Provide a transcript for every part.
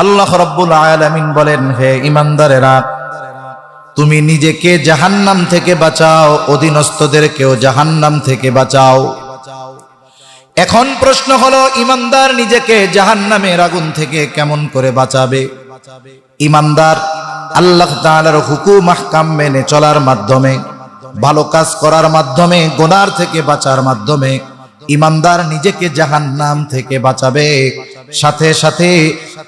আল্লাহ রাব্বুল আলামিন বলেন, হে ঈমানদারেরা, তুমি নিজেকে জাহান্নাম থেকে বাঁচাও, অধীনস্থদেরকেও জাহান্নাম থেকে বাঁচাও। এখন প্রশ্ন হলো, ঈমানদার নিজেকে জাহান্নামের আগুন থেকে কেমন করে বাঁচাবে? ঈমানদার আল্লাহ তাআলার হুকুম আহকাম মেনে চলার মাধ্যমে, ভালো কাজ করার মাধ্যমে, গুনার থেকে বাঁচার মাধ্যমে ঈমানদার নিজেকে জাহান্নাম থেকে বাঁচাবে। সাথে সাথে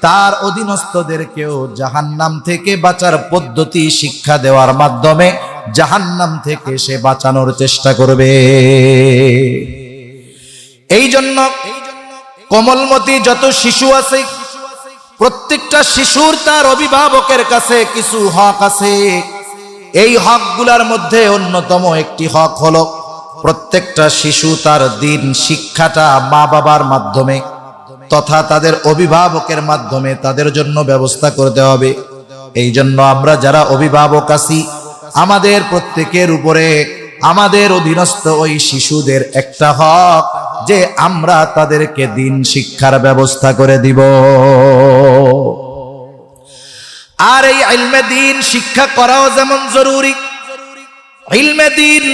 তার অধীনস্থদেরকেও জাহান্নাম থেকে বাঁচার পদ্ধতি শিক্ষা দেওয়ার মাধ্যমে জাহান্নাম থেকে সে বাঁচানোর চেষ্টা করবে। এই জন্য কোমলমতি যত শিশু আছে, প্রত্যেকটা শিশুর তার অভিভাবকের কাছে কিছু হক আছে। এই হকগুলোর মধ্যে অন্যতম একটি হক হলো, প্রত্যেকটা শিশু তার দ্বীন শিক্ষাটা মা বাবার মাধ্যমে তথা তাদের অভিভাবকের মাধ্যমে তাদের জন্য ব্যবস্থা করতে হবে। এই জন্য আমরা যারা অভিভাবক আছি, আমাদের প্রত্যেকের উপরে আমাদের অধীনস্থ ওই শিশুদের একটা হক যে আমরা তাদেরকে দ্বীন শিক্ষার ব্যবস্থা করে দিব। আর এই ইলমে দ্বীন শিক্ষা করাও যেমন জরুরি, ইলমে দ্বীন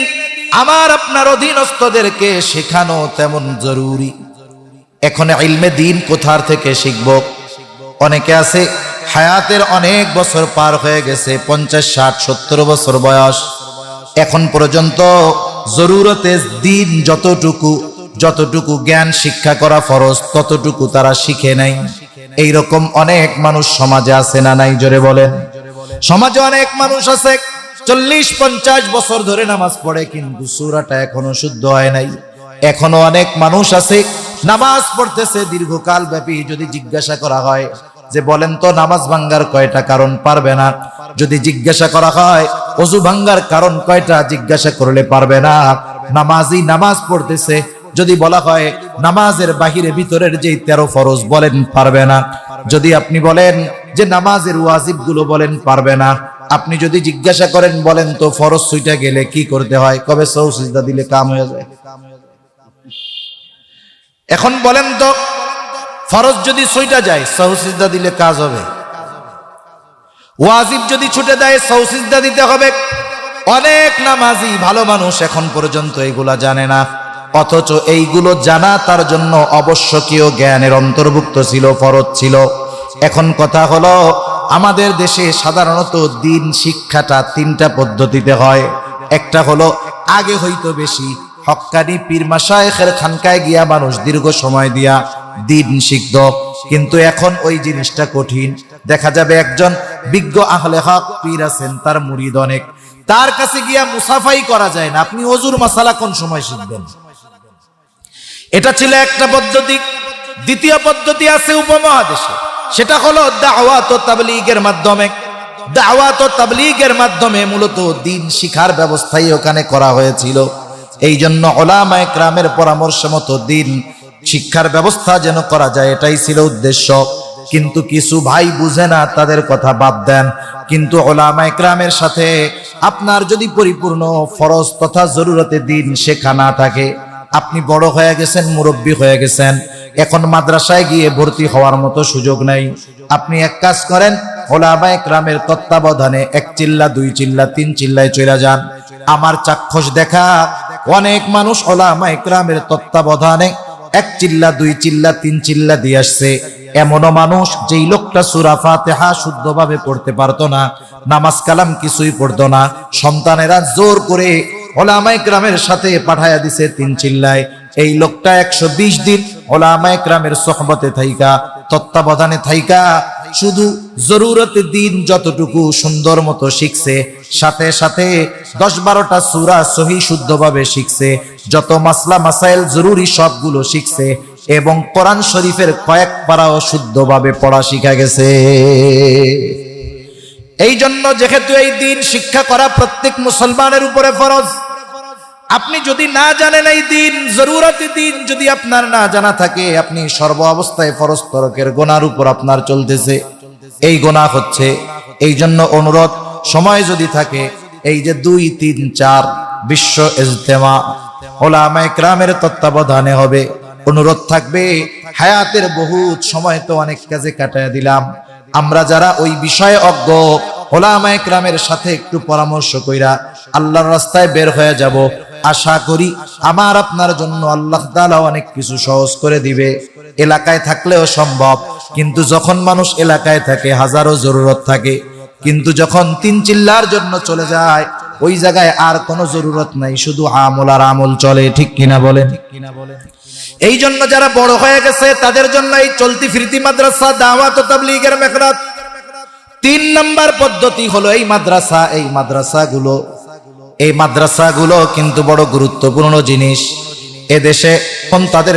আমার আপনার অধীনস্থদেরকে শেখানো তেমন জরুরি। এখন ইলমে দ্বীন কোথার থেকে শিখব? অনেকে আছে হায়াতের অনেক বছর পার হয়ে গেছে, 50, 60, 70 বছর বয়স, এখন পর্যন্ত জরুরতে দ্বীন যতটুকু জ্ঞান শিক্ষা করা ফরজ ততটুকু তারা শিখে নাই। এইরকম অনেক মানুষ সমাজে আছে না নাই? জোরে বলেন। সমাজে অনেক মানুষ আছে 40-50 বছর ধরে নামাজ পড়ে, কিন্তু সূরাটা এখনো শুদ্ধ হয় নাই। এখনো অনেক মানুষ আছে নামাজ পড়তেছে দীর্ঘকাল ব্যাপী, যদি জিজ্ঞাসা করা হয় যে বলেন তো নামাজ ভাঙ্গার কয়টা কারণ, পারবে না। যদি জিজ্ঞাসা করা হয় ওযু ভাঙ্গার কারণ কয়টা, জিজ্ঞাসা করলে পারবে না। নামাজি নামাজ পড়তেছে, যদি বলা হয় নামাজের বাহিরে ভিতরের যে 13 ফরজ, বলেন পারবে না। যদি আপনি বলেন যে নামাজের ওয়াজিব গুলো, বলেন পারবে না। আপনি যদি জিজ্ঞাসা করেন বলেন তো ফরজ ছুইটা গেলে কি করতে হয়, কবে সও সিজদা দিলে কাম হয়ে যায়। এখন বলেন তো ফরজ যদি ছুইটা যায় সও সিজদা দিলে কাজ হবে, ওয়াজিব যদি ছুটে যায় সও সিজদা দিতে হবে। অনেক নামাজি ভালো মানুষ এখন পর্যন্ত এইগুলা জানে না, অথচ এইগুলো জানা তার জন্য আবশ্যকীয় জ্ঞানের অন্তর্ভুক্ত ছিল, ফরজ ছিল। এখন কথা হলো, আমাদের দেশে সাধারণত দ্বীন শিক্ষাটা 3টা পদ্ধতিতে হয়। একটা হলো আগে হয়তো বেশি হক্কানি পীর মাশায়েখের খানকায় গিয়া মানুষ দীর্ঘ সময় দিয়া দ্বীন শিখত, কিন্তু এখন ওই জিনিসটা কঠিন। দেখা যাবে একজন বিজ্ঞ আহলে হক পীর আছেন, তার মুরিদ অনেক, তার কাছে গিয়া মুসাফাই করা যায় না। আপনি ওযুর মাসালা কোন সময় শিখবেন? এটা ছিল একটা পদ্ধতি। দ্বিতীয় পদ্ধতি আছে উপমহাদেশে, সেটা হলো দাওয়াত ও তাবলীগের মাধ্যমে। দাওয়াত ও তাবলীগের মাধ্যমে মূলত দ্বীন শিখার ব্যবস্থাই ওখানে করা হয়েছিল। এই জন্য উলামায়ে কেরামের পরামর্শ মতো দ্বীন শিক্ষার ব্যবস্থা যেন করা যায়, এটাই ছিল উদ্দেশ্য। কিন্তু কিছু ভাই বুঝে না, তাদের কথা বাদ দেন। কিন্তু উলামায়ে কেরামের সাথে আপনার যদি পরিপূর্ণ ফরজ তথা জরুরতে দ্বীন শেখা না থাকে, আপনি বড় হয়ে গেছেন, মুরব্বী হয়ে গেছেন, এখন মাদ্রাসায় গিয়ে ভর্তি হওয়ার মতো সুযোগ নাই। আপনি এক কাজ করেন, উলামায়ে কেরামের তত্ত্বাবধানে 1 চিল্লা 2 চিল্লা 3 চিল্লায় চলে যান। আমার চাক্ষুষ দেখা অনেক মানুষ উলামায়ে কেরামের তত্ত্বাবধানে 1 চিল্লা 2 চিল্লা 3 চিল্লা দিয়ে আসছে। এমনও মানুষ যেই লোকটা সূরা ফাতিহা শুদ্ধভাবে পড়তে পারতো না, নামাজ কালাম কিছুই পড়তো না, সন্তানেরা জোর করে উলামায়ে কেরামের সাথে পাঠায়া দিছে 3 চিল্লায়। এই লোকটা 120 দিন উলামায়ে কেরামের সোহবতে থাইকা, তত্ত্বাবধানে থাইকা শুধু জরুরতে দ্বীন যতটুকু সুন্দর মতো শিখছে, সাথে সাথে 10-12টা সূরা সহি শুদ্ধভাবে শিখছে, যত মাসলা মাসাইল জরুরি সবগুলো শিখছে, এবং কোরআন শরীফের কয়েক পারাও শুদ্ধভাবে পড়া শিখা গেছে। এই জন্য যেহেতু এই দ্বীন শিক্ষা করা প্রত্যেক মুসলমানের উপরে ফরজ, আপনি যদি না জানেন এই দ্বীন, জরুরতে দ্বীন যদি আপনার না জানা থাকে, আপনি সর্ব অবস্থায় ফরজ তরকের গুনার উপর আপনার চলতেছে, এই গুনাহ হচ্ছে। এই জন্য অনুরোধ, সময় যদি থাকে, এই যে 2, 3, 4 বিশ্ব ইজতেমা উলামায়ে কেরামের তত্ত্বাবধানে হবে, অনুরোধ থাকবে, হায়াতের বহুত সময় তো অনেক কাজে কাটায় দিলাম, আমরা যারা ওই বিষয়ে অজ্ঞ ওলামায়ে কেরামের সাথে একটু পরামর্শ কইরা আল্লাহর রাস্তায় বের হয়ে যাব। আশা করি আমার আপনার জন্য আল্লাহ তাআলা অনেক কিছু সহজ করে দিবে। এলাকায় থাকলেও সম্ভব, কিন্তু যখন মানুষ এলাকায় থাকে হাজারো জরুরত থাকে, কিন্তু যখন 3 চিল্লার জন্য চলে যায় ওই জায়গায় আর কোনো জরুরত নাই, শুধু আমল আর আমল চলে। ঠিক কিনা বলেন? এই জন্য যারা বড় হয়ে গেছে তাদের জন্য এই চলতি ফিরতি মাদ্রাসা, দাওয়াত ও তাবলীগের মেহনত। 3 নাম্বার পদ্ধতি হলো এই মাদ্রাসাগুলো কিন্তু বড় গুরুত্বপূর্ণ জিনিস। এদেশে তাদের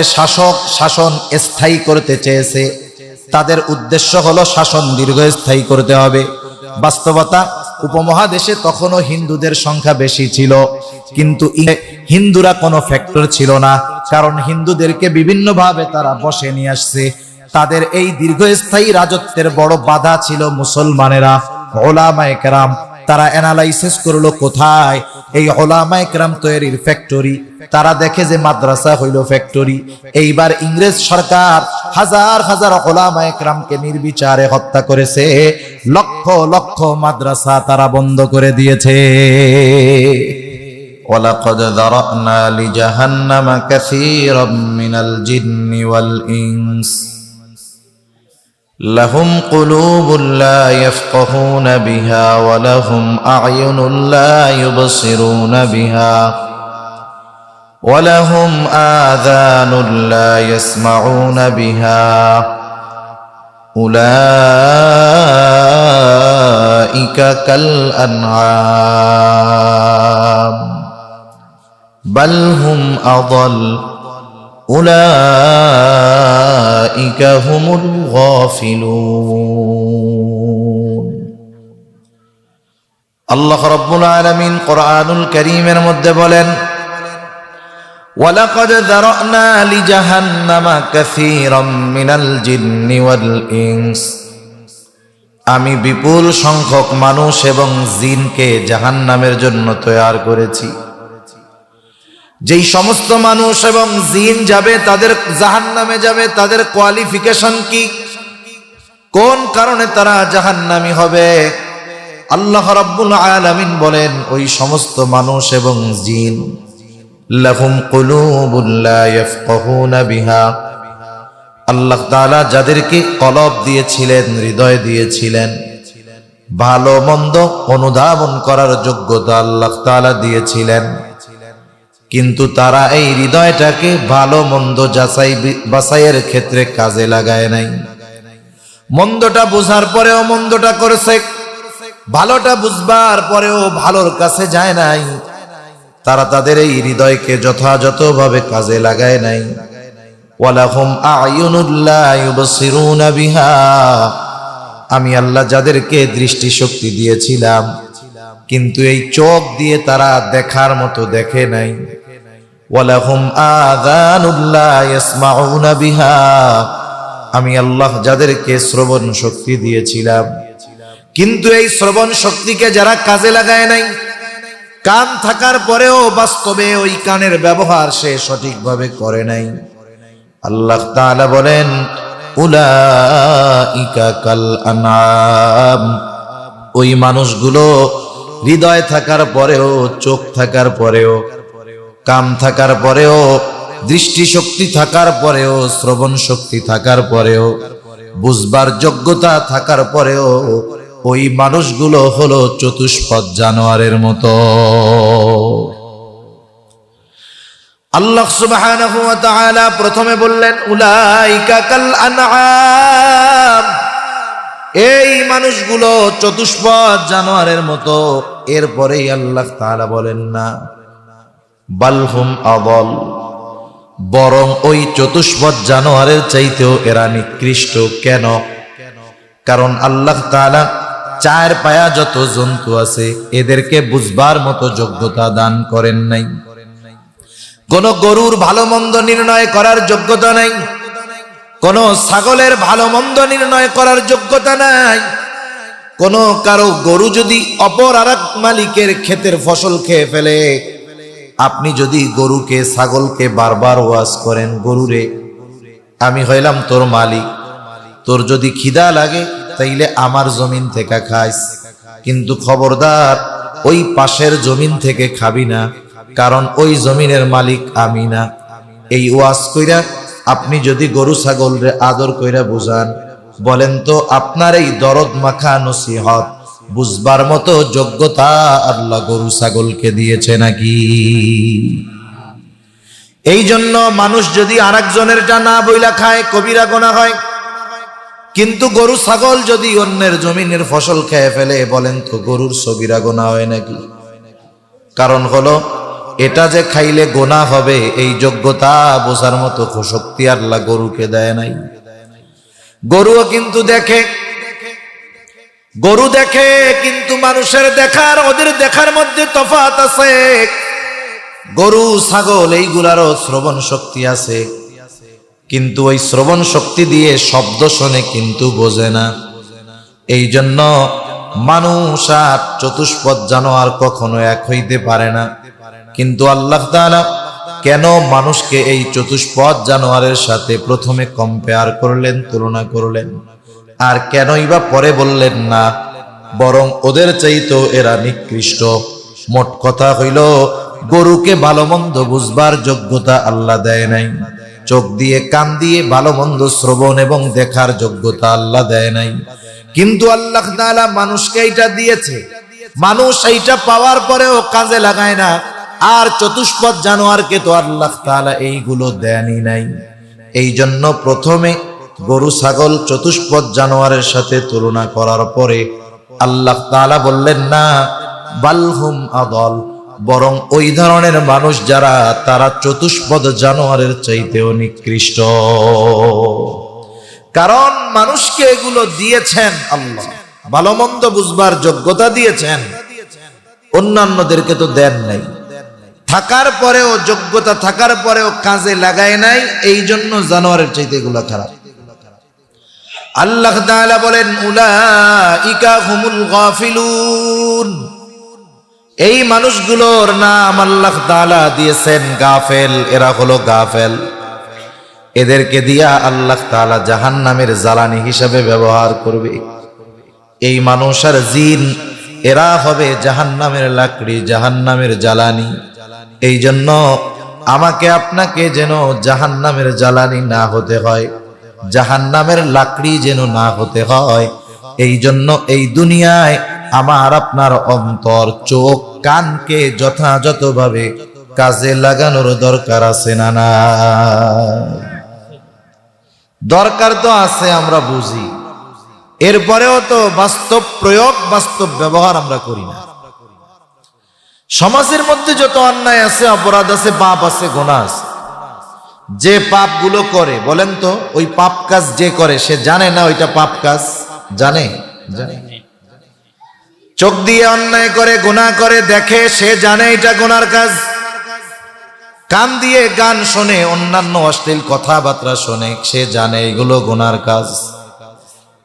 শাসন স্থায়ী করতে চেয়েছে, তাদের উদ্দেশ্য হলো শাসন দীর্ঘস্থায়ী করতে হবে। বাস্তবতা, উপমহাদেশে তখনও হিন্দুদের সংখ্যা বেশি ছিল, কিন্তু হিন্দুরা কোনো ফ্যাক্টর ছিল না, কারণ হিন্দুদেরকে বিভিন্নভাবে তারা বসে নিয়ে আসছে। তাদের এই দীর্ঘস্থায়ী রাজত্বের বড় বাধা ছিল মুসলমানেরা, উলামায়ে কেরাম। তারা অ্যানালাইসিস করলো কোথায় এই উলামায়ে কেরাম তৈরির ফ্যাক্টরি। তারা দেখে যে মাদ্রাসা হইল ফ্যাক্টরি। এইবার ইংরেজ সরকার হাজার হাজার উলামায়ে কেরামকে নির্বিচারে হত্যা করেছে, লক্ষ লক্ষ মাদ্রাসা তারা বন্ধ করে দিয়েছে। ওয়ালাকাদ যারানা লিজাহান্নামা কাসীরাম মিনাল জিন্নি ওয়াল ইনস লাহুম কুলুবুন লা ইয়াফকাহুনা বিহা ওয়া লাহুম আ'য়ুনুন লা ইউবসিরুনা বিহা ওয়া লাহুম আযানুন লা ইয়াসমাউনা বিহা উলাইকা কাল আনআম বাল হুম আযাল উলাইকা হুমুল গাফিলুন। আল্লাহ রাব্বুল আলামিন কোরআনুল কারীমের মধ্যে বলেন, ওয়ালাকাদ যারানা লিজাহান্নামা কাসীরাম মিনাল জিন্নি ওয়াল ইনস, আমি বিপুল সংখ্যক মানুষ এবং জিনকে জাহান্নামের জন্য তৈয়ার করেছি। যেই সমস্ত মানুষ এবং জিন যাবে তাদের জাহান্নামে যাবে, তাদের কোয়ালিফিকেশন কি, কোন কারণে তারা জাহান্নামী হবে? আল্লাহ রাব্বুল আলামিন বলেন, ওই সমস্ত মানুষ এবং জিন লাহুম কুলুবুন লা ইয়াফকাহুনা বিহা, আল্লাহ তাআলা যাদেরকে কলব দিয়েছিলেন, হৃদয় দিয়েছিলেন, ভালো মন্দ অনুধাবন করার যোগ্যতা আল্লাহ তাআলা দিয়েছিলেন, কিন্তু তারা এই হৃদয়টাকে ভালো মন্দ যাচাই বাছাইয়ের ক্ষেত্রে কাজে লাগায় নাই। মন্দটা বুঝার পরেও মন্দটা করেছে, ভালোটা বুঝবার পরেও ভালোর কাছে যায় নাই। তারা তাদের এই হৃদয়কে যথাযথভাবে কাজে লাগায় নাই। ওয়ালাহুম আ'য়ুনুন লা ইউবসিরুনা বিহা, আমি আল্লাহ যাদেরকে দৃষ্টিশক্তি দিয়েছিলাম, কিন্তু এই চোখ দিয়ে তারা দেখার মতো দেখে নাই। ওয়ালাহুম আযানুন লা ইয়াসমাউনা বিহা, আমি আল্লাহ যাদেরকে শ্রবণ শক্তি দিয়েছিলাম, কিন্তু এই শ্রবণ শক্তিকে যারা কাজে লাগায় নাই, কান থাকার পরেও বাস্তবে ওই কানের ব্যবহার সে সঠিকভাবে করে নাই। আল্লাহ তাআলা বলেন, উলাইকা কাল আনআম, ওই মানুষগুলো হৃদয় থাকার পরেও, চোখ থাকার পরেও, কান থাকার পরেও, দৃষ্টিশক্তি থাকার পরেও, শ্রবণ শক্তি থাকার পরেও, বুঝবার যোগ্যতা থাকার পরেও ওই মানুষগুলো হলো চতুষ্পদ জানোয়ারের মতো। আল্লাহ সুবহানাহু ওয়া তাআলা প্রথমে বললেন উলাইকা কাল আনআম, এই মানুষগুলো চতুষ্পদ জানোয়ারের মতো। এরপরেই আল্লাহ তাআলা বলেন না বালহুম আযাল, বরং ওই চতুষ্পদ জানোয়ারের চাইতেও এরা নিকৃষ্ট। কেন? কারণ আল্লাহ তাআলা 4 পায়া যত জন্তু আছে এদেরকে বুঝবার মতো যোগ্যতা দান করেন নাই। কোন গরুর ভালো মন্দ নির্ণয় করার যোগ্যতা নাই, কোন ছাগলের ভালো মন্দ নির্ণয় করার যোগ্যতা নাই। কোন কারো গরু যদি অপর আরেক মালিকের ক্ষেতের ফসল খেয়ে ফেলে, আপনি যদি গরুকে ছাগলকে বারবার ওয়াজ করেন, গরুরে আমি হইলাম তোর মালিক, তোর যদি খিদা লাগে তাইলে আমার জমিন থেকে খাইস, কিন্তু খবরদার ওই পাশের জমিন থেকে খাবি না, কারণ ওই জমিনের মালিক আমি না। এই ওয়াজ কইরা আপনি যদি গরু ছাগল রে আদর কইরা বুঝান, বলেন তো আপনার এই দরদ মাখা নসিহত বুঝবার মতো যোগ্যতা আল্লাহ গরু ছাগলকে দিয়েছে নাকি? এই জন্য মানুষ যদি আরেকজনেরটা না বইলা খায় কবিরা গুনাহ হয়, কিন্তু গরু ছাগল যদি অন্যের জমিনের ফসল খেয়ে ফেলে, বলেন তো গরুর সগীরা গুনাহ হয় নাকি? কারণ হলো এটা যে খাইলে গুনাহ হবে এই যোগ্যতা বোঝার মতো শক্তি আল্লাহ গরুকে দেয় নাই। গরুও কিন্তু দেখে, গরু দেখে, কিন্তু মানুষের দেখার ওদের দেখার মধ্যে তফাৎ আছে। গরু ছাগল এইগুলারও শ্রবণ শক্তি আছে, কিন্তু ওই শ্রবণ শক্তি দিয়ে শব্দ শোনে কিন্তু বোঝে না। এই জন্য মানুষ আর চতুষ্পদ জানোয়ার কখনো এক হইতে পারে না। কিন্তু আল্লাহ তাআলা কেন মানুষকে এই চতুষ্পদ জানোয়ারের সাথে প্রথমে কম্পেয়ার করলেন, তুলনা করলেন, আর কেনই বা পরে বললেন না বরং ওদের চাইতেও এরা নিকৃষ্ট? মোট কথা হইল গরুকে ভালো মন্দ বুঝবার যোগ্যতা আল্লাহ দেয় নাই, চোখ দিয়ে কান দিয়ে ভালো মন্দ শ্রবণ এবং দেখার যোগ্যতা আল্লাহ দেয় নাই। কিন্তু আল্লাহ তাআলা মানুষকে এইটা দিয়েছে, মানুষ এইটা পাওয়ার পরেও কাজে লাগায় না। আর চতুষ্পদ জানোয়ারকে তো আল্লাহ তাআলা এইগুলো দেয়নি নাই। এই জন্য প্রথমে গরু ছাগল চতুষ্পদ জানোয়ারের সাথে তুলনা করার পরে আল্লাহ তাআলা বললেন না বালহুম আদল, বরং ওই ধরনের মানুষ যারা তারা চতুষ্পদ জানোয়ারের চাইতেও নিকৃষ্ট। কারণ মানুষকে এগুলো দিয়েছেন আল্লাহ, ভালো মন্দ বুঝবার যোগ্যতা দিয়েছেন, অন্যান্যদেরকে তো দেন নাই। থাকার পরেও, যোগ্যতা থাকার পরেও কাজে লাগায় নাই, এই জন্য জানোয়ারের চাইতে এগুলো খারাপ। আল্লাহ তাআলা বলেন উলাইকা হুমুল গাফিলুন, এই মানুষগুলোর নাম আল্লাহ তাআলা দিয়েছেন গাফেল, এরা হলো গাফেল। এদেরকে দিয়া আল্লাহ তাআলা জাহান্নামের জ্বালানি হিসাবে ব্যবহার করবে। এই মানুষ আর জিন এরা হবে জাহান্নামের লাকড়ি, জাহান্নামের জ্বালানি। এই জন্য আমাকে আপনাকে যেন জাহান্নামের জ্বালানি না হতে হয়, জাহান্নামের লাকড়ি যেন না হতে হয়, এই জন্য এই দুনিয়ায় আমার আপনার অন্তর, চোখ, কানকে যথাযথভাবে কাজে লাগানোর দরকার আছে না? না, দরকার তো আছে, আমরা বুঝি, এরপরেও তো বাস্তব প্রয়োগ, বাস্তব ব্যবহার আমরা করি না। সমাজের মধ্যে যত অন্যায় আছে, অপরাধ আছে, পাপ আছে, গুনাহ আছে, যে পাপগুলো করে, বলেন তো ওই পাপ কাজ যে করে সে জানে না ওইটা পাপ কাজ? জানে? জানে। চোখ দিয়ে অন্যায় করে, গুনাহ করে, দেখে, সে জানে এটা গুনার কাজ। কান দিয়ে গান শোনে, অন্যান্য অশ্লীল কথাবার্তা শোনে, সে জানে এগুলো গুনার কাজ।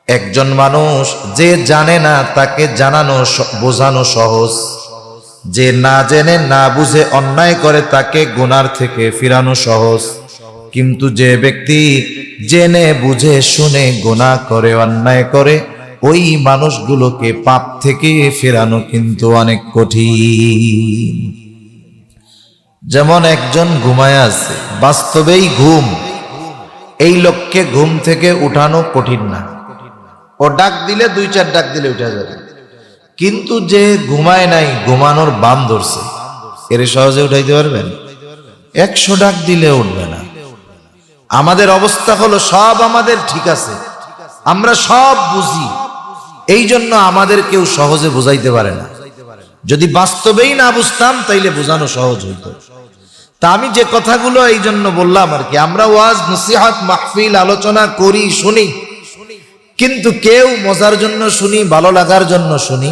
একজন মানুষ যে জানে না তাকে জানানো, বোঝানো সহজ, যে না জেনে না বুঝে অন্যায় করে তাকে গুনার থেকে ফিরানো সহজ। কিন্তু যে ব্যক্তি জেনে বুঝে শুনে গুনাহ করে, অন্যায় করে, ওই মানুষগুলোকে পাপ থেকে ফেরানো কিন্তু অনেক কঠিন। যেমন একজন ঘুমায় আছে, বাস্তবেই ঘুম, এই লোককে ঘুম থেকে উঠানো কঠিন না, ও ডাক দিলে 2-4 ডাক দিলে উঠে যাবে। কিন্তু যে ঘুমায় নাই, ঘুমানোর বাম ধরছে, এর সহজে উঠাইতে পারবেন? 100 ডাক দিলে উঠবে না। আমাদের অবস্থা হলো সব আমাদের ঠিক আছে, আমরা সব বুঝি, এই জন্য আমাদের কেউ সহজে বুঝাইতে পারে না। যদি বাস্তবেই না বুঝতাম তাইলে বোঝানো সহজ হইতো। তা আমি যে কথাগুলো এই জন্য বললাম আর কি, আমরা ওয়াজ, নসিহত, মাহফিল, আলোচনা করি, শুনি, কিন্তু কেউ মজার জন্য শুনি, ভালো লাগার জন্য শুনি,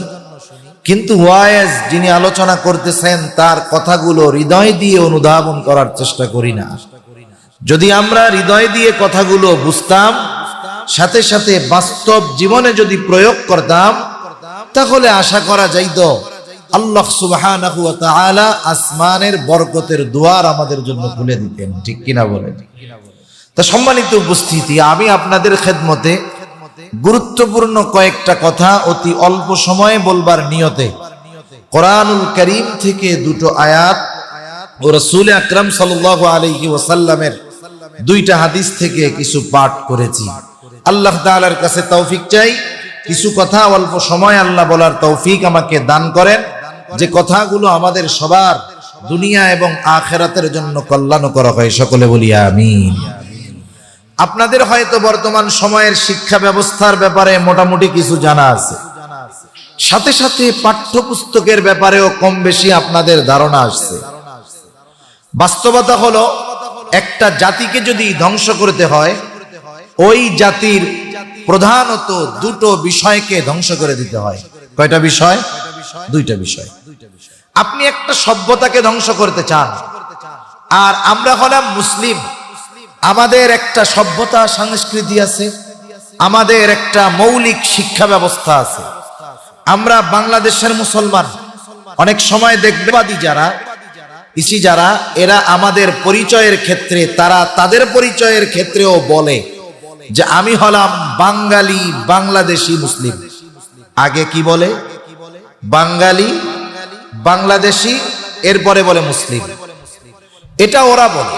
কিন্তু ওয়াজ যিনি আলোচনা করতেছেন তার কথাগুলো হৃদয় দিয়ে অনুধাবন করার চেষ্টা করি না। যদি আমরা হৃদয় দিয়ে কথাগুলো বুঝতাম, সাথে সাথে বাস্তব জীবনে যদি প্রয়োগ করতাম, তাহলে আশা করা যাইত আল্লাহ সুবহানাহু ওয়া তাআলা আসমানের বরকতের দুয়ার আমাদের জন্য খুলে দিতেন। ঠিক কিনা বলেন? তা সম্মানিত উপস্থিতি, আমি আপনাদের খেদমতে গুরুত্বপূর্ণ কয়েকটা কথা অতি অল্প সময়ে বলবার নিয়তে কোরআনুল কারীম থেকে দুটো আয়াত ও রাসূল আকরাম সাল্লাল্লাহু আলাইহি ওয়াসাল্লামের দুইটা হাদিস থেকে কিছু পাঠ করেছি। আল্লাহ তাআলার কাছে তৌফিক চাই, কিছু কথা অল্প সময় আল্লাহ বলার তৌফিক আমাকে দান করেন, যে কথাগুলো আমাদের সবার দুনিয়া এবং আখিরাতের জন্য কল্যাণকর হয়। সকলে বলি আমিন। আপনাদের হয়তো বর্তমান সময়ের শিক্ষা ব্যবস্থার ব্যাপারে মোটামুটি কিছু জানা আছে, সাথে সাথে পাঠ্যপুস্তকের ব্যাপারেও কম বেশি আপনাদের ধারণা আসছে। বাস্তবতা হলো, একটা জাতিকে যদি ধ্বংস করতে হয়, ওই জাতির প্রধানত দুটো বিষয়কে ধ্বংস করে দিতে হয়। কয়টা বিষয়? দুইটা বিষয়। আপনি একটা সভ্যতাকে ধ্বংস করতে চান, আর আমরা হলাম মুসলিম, আমাদের একটা সভ্যতা সংস্কৃতি আছে, আমাদের একটা মৌলিক শিক্ষা ব্যবস্থা আছে। আমরা বাংলাদেশের মুসলমান। অনেক সময় দেখবেবাদী যারা, যারা এরা আমাদের পরিচয়ের ক্ষেত্রে, তারা তাদের পরিচয়ের ক্ষেত্রেও বলে যে আমি হলাম বাঙালি বাংলাদেশি মুসলিম। আগে কি বলে? বাঙালি বাংলাদেশি, এরপরে বলে মুসলিম। এটা ওরা বলে।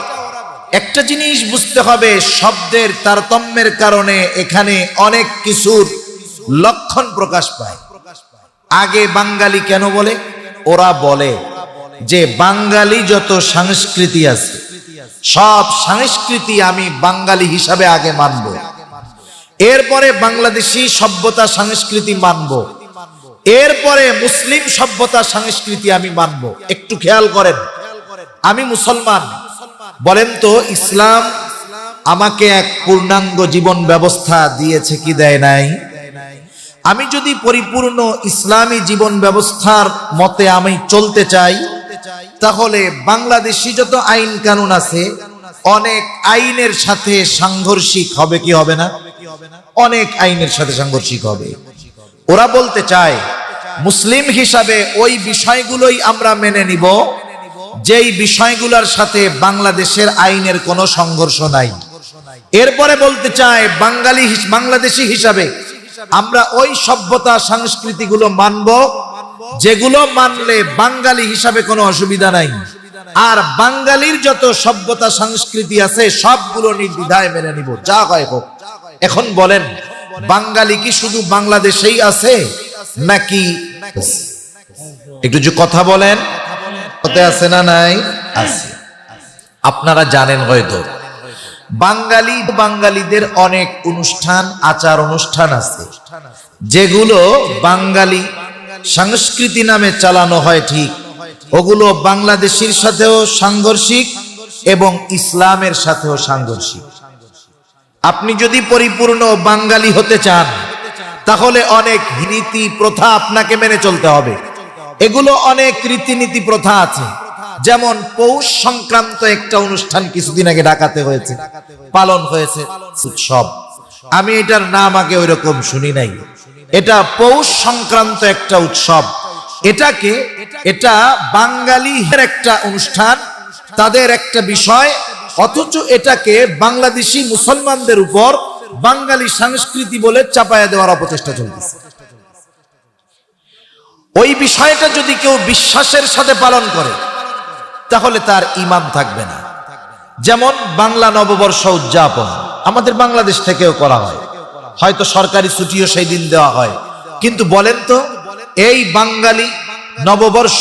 একটা জিনিস বুঝতে হবে, শব্দের তারতম্যের কারণে এখানে অনেক কিছুর লক্ষণ প্রকাশ পায়। আগে বাঙালি কেন বলে? ওরা বলে যে বাঙালি যত সংস্কৃতি আছে, সব সংস্কৃতি আমি বাঙালি হিসাবে আগে মানব, এরপরে বাংলাদেশি সভ্যতা সংস্কৃতি মানব, এরপরে মুসলিম সভ্যতা সংস্কৃতি আমি মানব। একটু খেয়াল করেন, আমি মুসলমান, বলেন তো ইসলাম আমাকে এক পূর্ণাঙ্গ জীবন ব্যবস্থা দিয়েছে কি দেয় নাই? আমি যদি পরিপূর্ণ ইসলামী জীবন ব্যবস্থার মতে আমি চলতে চাই, তাহলে বাংলাদেশি যত আইন কানুন আছে অনেক আইনের সাথে সাংঘর্ষিক হবে কি হবে না? অনেক আইনের সাথে সাংঘর্ষিক হবে। ওরা বলতে চায় মুসলিম হিসাবে ওই বিষয়গুলোই আমরা মেনে নিব যেই বিষয়গুলোর সাথে বাংলাদেশের আইনের কোনো সংঘর্ষ নাই। এরপরে বলতে চায় বাংলাদেশি হিসাবে আমরা ওই সভ্যতা সংস্কৃতিগুলো মানব যেগুলো মানলে বাঙালি হিসাবে কোনো অসুবিধা নাই, আর বাঙালির যত সভ্যতা সংস্কৃতি আছে সবগুলো নির্দ্বিধায় মেনে নিব, যা হয় হোক। এখন বলেন, বাঙালি কি শুধু বাংলাদেশেই আছে নাকি? একটু যে কথা বলেন, আছে না নাই? আছে। আপনারা জানেন হয়তো বাঙালিদের অনেক অনুষ্ঠান আচার অনুষ্ঠান আছে যেগুলো বাঙালি সংস্কৃতি নামে চালানো হয়, ঠিক ওগুলো বাংলাদেশের সাথেও সাংঘর্ষিক এবং ইসলামের সাথেও সাংঘর্ষিক। আপনি যদি পরিপূর্ণ বাঙালি হতে চান, তাহলে অনেক রীতি প্রথা আপনাকে মেনে চলতে হবে। এগুলো অনেক রীতিনীতি প্রথা আছে, যেমন পৌষ সংক্রান্ত একটা অনুষ্ঠান কিছুদিন আগে ঢাকাতে হয়েছে, পালন হয়েছে উৎসব। আমি এটার নাম আগে ওইরকম শুনি নাই। এটা পৌষ সংক্রান্ত একটা উৎসব, এটা বাঙালির একটা অনুষ্ঠান, তাদের একটা বিষয়, অথচ এটাকে বাংলাদেশি মুসলমানদের উপর বাঙালি সংস্কৃতি বলে চাপায়া দেওয়ার অপচেষ্টা চলতেছে। ওই বিষয়টা যদি কেউ বিশ্বাসের সাথে পালন করে, তাহলে তার ঈমান থাকবে না। যেমন বাংলা নববর্ষ উদযাপন আমাদের বাংলাদেশ থেকেও করা হয়, হয়তো সরকারি ছুটিও সেই দিন দেওয়া হয়, কিন্তু বলেন তো এই বাঙালি নববর্ষ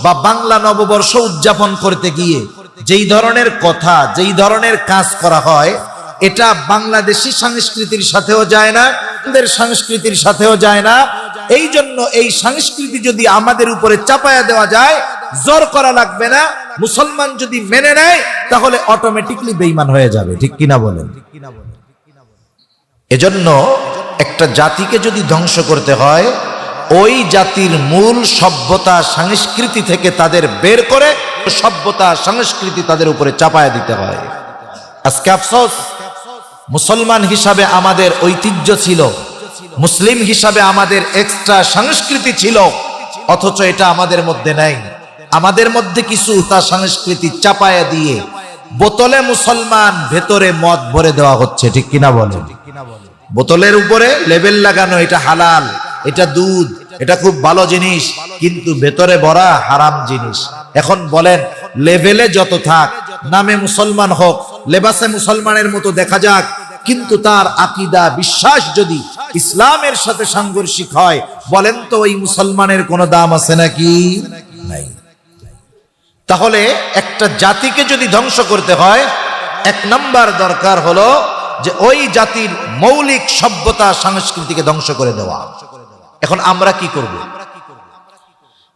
বা বাংলা নববর্ষ উদযাপন করতে গিয়ে যেই ধরনের কথা, যেই ধরনের কাজ করা হয়, এটা বাংলাদেশি সংস্কৃতির সাথেও যায় না, আমাদের সংস্কৃতির সাথেও যায় না। এই জন্য এই সংস্কৃতি যদি আমাদের উপরে চাপায়া দেওয়া যায়, জোর করা লাগবে না। মুসলমান যদি মেনে নেয়, তাহলে অটোমেটিকলি বেঈমান হয়ে যাবে, ঠিক কিনা বলেন? এজন্য একটা জাতিকে যদি ধ্বংস করতে হয়, ওই জাতির মূল সভ্যতা সংস্কৃতি থেকে তাদের বের করে সভ্যতা সংস্কৃতি তাদের উপরে চাপায়া দিতে হয়। আজকে আফসোস, মুসলমান হিসাবে আমাদের ঐতিহ্য ছিল, মুসলিম হিসাবে আমাদের এক্সট্রা সংস্কৃতি ছিল, অথচ এটা আমাদের মধ্যে নাই। আমাদের মধ্যে কিছু তা সংস্কৃতি চাপায়া দিয়ে বোতলে মুসলমান, ভেতরে মদ ভরে দেওয়া হচ্ছে, ঠিক কিনা বলেন? বোতলের উপরে লেবেল লাগানো, এটা হালাল, এটা দুধ, এটা খুব ভালো জিনিস, কিন্তু ভেতরে ভরা হারাম জিনিস। এখন বলেন, লেভেলে যত থাক, নামে মুসলমান হোক, লেবাসে মুসলমানের মতো দেখা যাক, কিন্তু তার আকীদা বিশ্বাস যদি ইসলামের সাথে সাংঘর্ষিক হয়, বলেন তো ওই মুসলমানের কোনো দাম আছে নাকি? নাই। তাহলে একটা জাতিকে যদি ধ্বংস করতে হয়, এক নাম্বার দরকার হলো যে ওই জাতির মৌলিক সভ্যতা সংস্কৃতিকে ধ্বংস করে দেওয়া। এখন আমরা কি করব?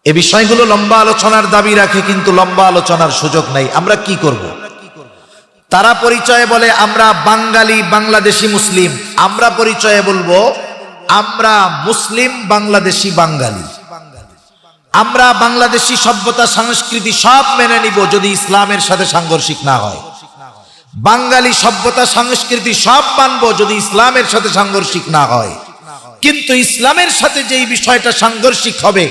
এই বিষয়গুলো লম্বা আলোচনার দাবি রাখে, কিন্তু লম্বা আলোচনার সুযোগ নাই। আমরা কি করব? তারা পরিচয়ে বলে আমরা বাঙালি, বাংলাদেশি মুসলিম। আমরা পরিচয়ে বলবো আমরা মুসলিম, বাংলাদেশি, বাঙালি। আমরা বাংলাদেশি সভ্যতা সংস্কৃতি সব মেনে নিব যদি ইসলামের সাথে সাংঘর্ষিক না হয়। বাঙালি সভ্যতা সংস্কৃতি সব মানব যদি ইসলামের সাথে সাংঘর্ষিক না হয়। কিন্তু ইসলামের সাথে যেই বিষয়টা সাংঘর্ষিক হবে,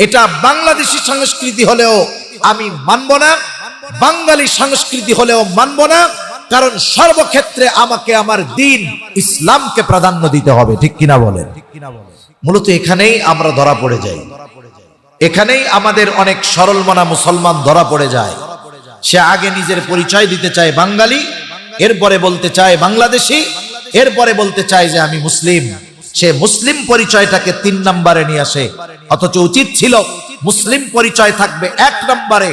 এটা বাংলাদেশি সংস্কৃতি হলেও আমি মানব না, বাঙালি সংস্কৃতি হলেও মানব না, কারণ সর্বক্ষেত্রে আমাকে আমার দ্বীন ইসলামকে প্রাধান্য দিতে হবে, ঠিক কিনা বলেন? মূলত এখানেই আমরা ধরা পড়ে যাই, এখানেই আমাদের অনেক সরল মনা মুসলমান ধরা পড়ে যায়। সে আগে নিজের পরিচয় দিতে চায় বাঙালি, এরপরে বলতে চায় বাংলাদেশি, এরপরে বলতে চায় যে আমি মুসলিম। সে মুসলিম পরিচয়টাকে 3 নম্বরে নিয়ে আসে, অথচ উচিত ছিল মুসলিম পরিচয় থাকবে 1 নম্বরে।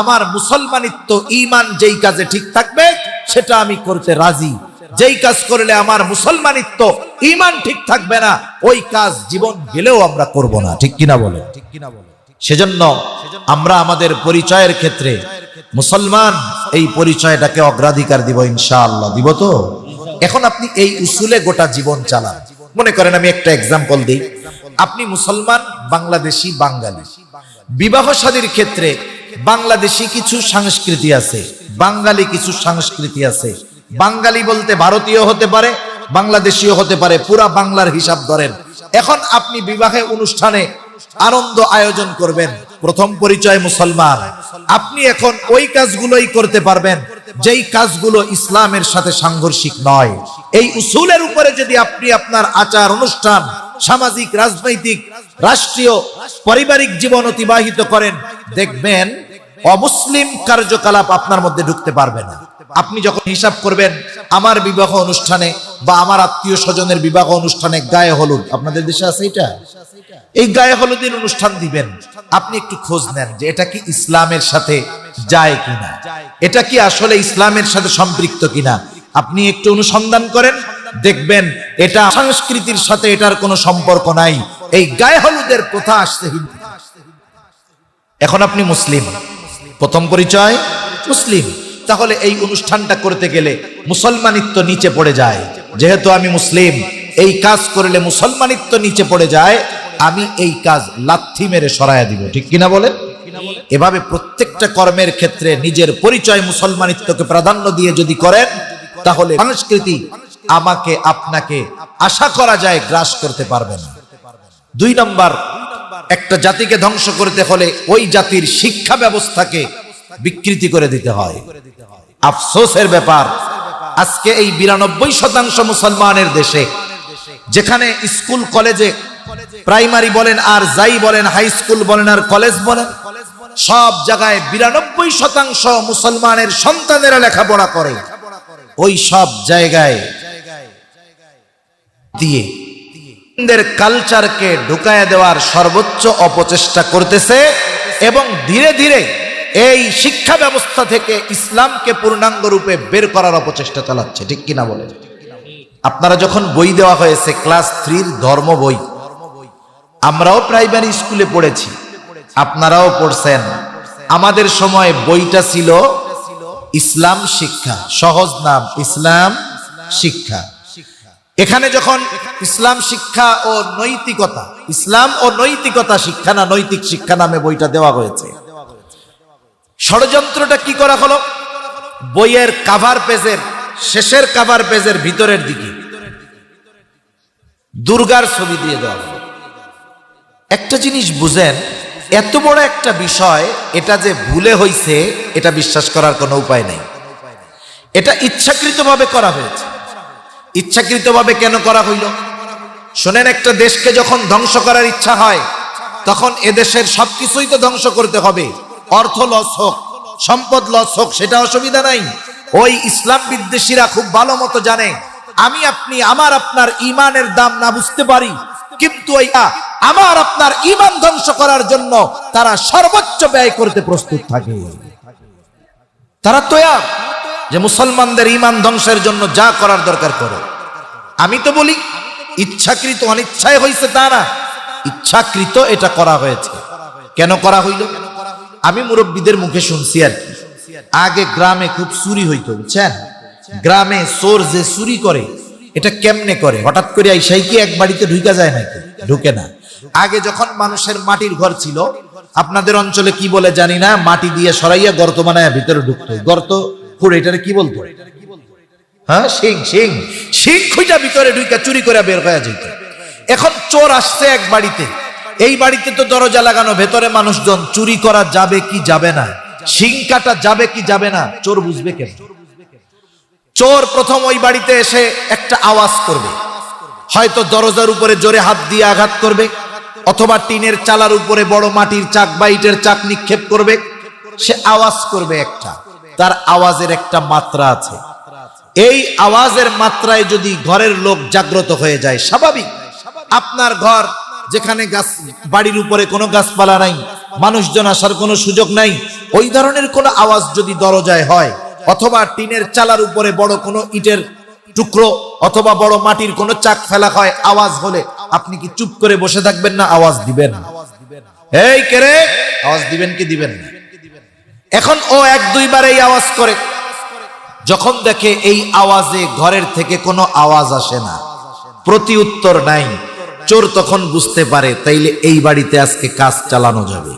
আমার মুসলমানিত্ব, ঈমান যেই কাজে ঠিক থাকবে সেটা আমি করতে রাজি। যেই কাজ করলে আমার মুসলমানিত্ব, ঈমান ঠিক থাকবে না, ওই কাজ জীবন গেলেও আমরা করব না, ঠিক কিনা বলে? সেজন্য আমরা আমাদের পরিচয়ের ক্ষেত্রে মুসলমান, এই পরিচয়টাকে অগ্রাধিকার দিব ইনশাআল্লাহ। দিব তো? এখন আপনি এই উসুলে গোটা জীবন চালান। মনে করেন, আমি একটা এক্সাম্পল দিই, আপনি মুসলমান, বাংলাদেশি, বাঙালি। বিবাহ শাদীর ক্ষেত্রে বাংলাদেশি কিছু সংস্কৃতি আছে, বাঙালি কিছু সংস্কৃতি আছে। বাঙালি বলতে ভারতীয় হতে পারে, বাংলাদেশীয় হতে পারে, পুরা বাংলার হিসাব ধরেন। এখন আপনি বিবাহে অনুষ্ঠানে আনন্দ আয়োজন করবেন, প্রথম পরিচয় মুসলমান। আপনি এখন ওই কাজগুলোই করতে পারবেন যেই কাজগুলো ইসলামের সাথে সাংঘর্ষিক নয়। এই উসুলের উপরে যদি আপনি আপনার আচার অনুষ্ঠান, সামাজিক, রাজনৈতিক, রাষ্ট্রীয়, পারিবারিক জীবন অতিবাহিত করেন, দেখবেন অমুসলিম কার্যকলাপ আপনার মধ্যে ঢুকতে পারবে না। আপনি যখন হিসাব করবেন, আমার বিবাহ অনুষ্ঠানে বা আমার আত্মীয় স্বজনের বিবাহ অনুষ্ঠানে গায়ে হলুদ, আপনাদের দেশে আছে এটা, এই গায়ে হলুদের অনুষ্ঠান দিবেন, আপনি একটু খোঁজ নেন যে এটা কি ইসলামের সাথে যায় কিনা, এটা কি আসলে ইসলামের সাথে সম্পৃক্ত কিনা। আপনি একটু অনুসন্ধান করেন, দেখবেন এটা সংস্কৃতির সাথে এটার কোনো সম্পর্ক নাই। এই গায়ে হলুদের প্রথা আসছে হিন্দু। এখন আপনি মুসলিম, প্রথম পরিচয় মুসলিম, তাহলে এই অনুষ্ঠানটা করতে গেলে মুসলমানিত্ব নিচে পড়ে যায়। যেহেতু আমি মুসলিম, এই কাজ করলে মুসলমানিত্ব নিচে পড়ে যায়, আমি এই কাজ লাথি মেরে সরাইয়া দিব, ঠিক কিনা বলে? এভাবে প্রত্যেকটা কর্মের ক্ষেত্রে নিজের পরিচয় মুসলমানিত্বকে প্রাধান্য দিয়ে যদি করেন, তাহলে সংস্কৃতি আমাকে আপনাকে আশা করা যায় গ্রাস করতে পারবে না। 2 নম্বর, একটা জাতিকে ধ্বংস করতে হলে ওই জাতির শিক্ষা ব্যবস্থাকে বিকৃতি করে দিতে হয়। আফসোসের ব্যাপার, আজকে এই 92% মুসলমানের দেশে, যেখানে স্কুল কলেজে, প্রাইমারি বলেন আর যাই বলেন, হাই স্কুল বলেন আর কলেজ বলেন, সব জায়গায় 92% মুসলমানের সন্তানেরা লেখাপড়া করে, ওই সব জায়গায় দিয়ে কালচারকে ঢুকায় দেওয়ার সর্বোচ্চ অপচেষ্টা করতেছে এবং ধীরে ধীরে এই শিক্ষা ব্যবস্থা থেকে ইসলামকে পূর্ণাঙ্গ রূপে বের করার অপচেষ্টা চালাচ্ছে, ঠিক কিনা বলেন? আপনারা যখন বই দেওয়া হয়েছে ক্লাস 3 ধর্ম বই, আমরাও প্রাইমারি স্কুলে পড়েছি, আপনারাও পড়ছেন। আমাদের সময় বইটা ছিল ইসলাম শিক্ষা, সহজ নাম ইসলাম শিক্ষা। এখানে যখন ইসলাম শিক্ষা ও নৈতিকতা, ইসলাম ও নৈতিকতা শিক্ষা না নৈতিক শিক্ষা নামে বইটা দেওয়া হয়েছে, ষড়যন্ত্রটা কি করা হলো? বইয়ের কাভার পেজের শেষের কাভার পেজের ভিতরের দিকে দুর্গার ছবি দিয়ে দেওয়া হলো। একটা জিনিস বুঝেন, এত বড় একটা বিষয়, এটা যে ভুলে হইছে এটা বিশ্বাস করার কোনো উপায় নেই। এটা ইচ্ছাকৃতভাবে করা হয়েছে। ইচ্ছাকৃতভাবে কেন করা হইল? শোনেন, একটা দেশকে যখন ধ্বংস করার ইচ্ছা হয় তখন এদেশের সবকিছুই তো ধ্বংস করতে হবে। অর্থ লস হোক, সম্পদ লস হোক, সেটা অসুবিধা নাই। ওই ইসলাম বিদ্বেষীরা খুব ভালো মতো জানে আমি আপনি আমার আপনার ইমানের দাম না বুঝতে পারি, কিন্তু ওই আমার আপনার ইমান ধ্বংস করার জন্য তারা সর্বোচ্চ ব্যয় করতে প্রস্তুত থাকে। তারা তৈয়ার যে মুসলমানদের ইমান ধ্বংসের জন্য যা করার দরকার করো। আমি তো বলি ইচ্ছাকৃত, অনিচ্ছায় হয়েছে তা না, ইচ্ছাকৃত এটা করা হয়েছে। কেন করা হইল? আমি মুরব্বীদের মুখে শুনছি আর কি। আগে গ্রামে খুব চুরি হইতো, বুঝছেন? গ্রামে চোর যে চুরি করে এটা কেমনে করে? হঠাৎ করে আইসাই কি এক বাড়িতে ঢুকা যায় নাকি? ঢুকে না। আগে যখন মানুষের মাটির ঘর ছিল, আপনাদের অঞ্চলে কি বলে জানি না, মাটি দিয়ে সরাইয়া গর্ত বানায় ভিতরে ঢুকতো। গর্ত খুঁড়ে, এটারে কি বলতো? হ্যাঁ, সিং সিং সিং খুঁজা ভিতরে ঢুকা চুরি করে বের হয়ে যেত। এখন চোর আসছে এক বাড়িতে, এই বাড়িতে তো দরজা লাগানো, ভেতরে মানুষজন, চুরি করা যাবে কি যাবে না, সিং কাটা যাবে কি যাবে না, চোর বুঝবে কেন? চোর প্রথম ওই বাড়িতে এসে একটা আওয়াজ করবে, হয়তো দরজার উপরে জোরে হাত দিয়ে আঘাত করবে, অথবা টিনের চালার উপরে বড় মাটির চাক বা ইটের চাক নিক্ষেপ করবে। সে আওয়াজ করবে একটা, তার আওয়াজের একটা মাত্রা আছে। এই আওয়াজের মাত্রায় যদি ঘরের লোক জাগ্রত হয়ে যায়, স্বাভাবিক। আপনার ঘর যেখানে গাছ, বাড়ির উপরে কোনো গাছপালা নাই, মানুষজন আসার কোনো সুযোগ নাই, ওই ধরনের কোনো আওয়াজ যদি দরজায় হয়, অথবা টিনের চালার উপরে বড় কোনো ইটের টুকরো অথবা বড় মাটির কোনো চাক ফেলা হয়, আওয়াজ হলে আপনি কি চুপ করে বসে থাকবেন না আওয়াজ দিবেন? এই কে রে, আওয়াজ দিবেন কি দিবেন না? এখন ও এক দুইবার এই আওয়াজ করে, যখন দেখে এই আওয়াজে ঘরের থেকে কোনো আওয়াজ আসে না, প্রতি উত্তর নাই, চোর তখন বুঝতে পারে তাইলে এই বাড়িতে আজকে কাজ চালানো যাবে।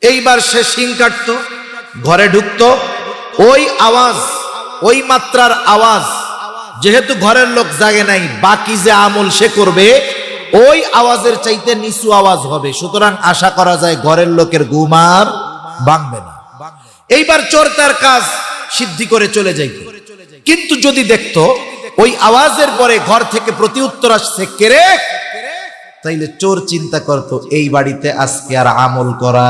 এইবার সে শিং কাটতো, ঘরে ঢুকতো, ওই আওয়াজ, ওই মাত্রার আওয়াজ, যেহেতু ঘরের লোক জাগে নাই, বাকি যে আমল সে করবে ওই আওয়াজের চাইতে নিচু আওয়াজ হবে। সুতরাং আশা করা যায় ঘরের লোকের ঘুম আর ভাঙবে না। এইবার চোর তার কাজ সিদ্ধি করে চলে যাইত। কিন্তু যদি দেখতো ওই আওয়াজের পরে ঘর থেকে প্রতি উত্তর আসছে কেরে, তাইলে চোর চিন্তা করতো এই বাড়িতে আজকে আর আমল করা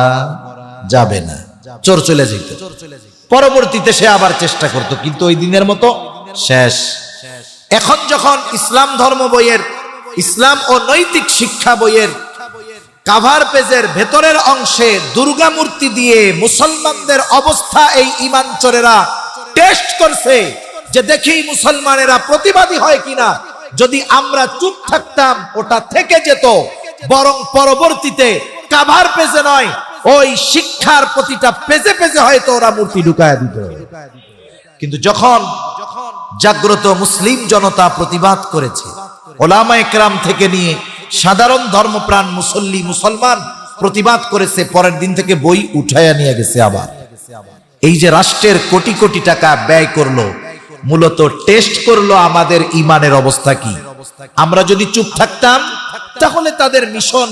যাবে না, চোর চলে যেত। পরবর্তীতে সে আবার চেষ্টা করত, কিন্তু ওই দিনের মতো শেষ। এখন যখন ইসলাম ধর্ম বইয়ের, ইসলাম ও নৈতিক শিক্ষা বইয়ের কাভার পেজের ভেতরের অংশে দুর্গা মূর্তি দিয়ে মুসলমানদের অবস্থা এই ইমান চোরেরা টেস্ট করছে যে দেখি মুসলমানেরা প্রতিবাদী হয় কিনা। যদি আমরা চুপ থাকতাম ওটা থেকে যেত, বরং পরবর্তীতে কাভার পেজে নয়, ওই শিক্ষার প্রতিটা পেজে পেজে হয়তো ওরা মূর্তি ঢুকায় দিত। কিন্তু যখন জাগ্রত মুসলিম জনতা প্রতিবাদ করেছে, ওলামায়ে কেরাম থেকে নিয়ে সাধারণ ধর্মপ্রাণ মুসল্লি মুসলমান প্রতিবাদ করেছে, পরের দিন থেকে বই উঠায়া নিয়ে গেছে। আবার এই যে রাষ্ট্রের কোটি কোটি টাকা ব্যয় করলো, মূলত টেস্ট করলো আমাদের ইমানের অবস্থা কি। আমরা যদি চুপ থাকতাম তাহলে তাদের মিশন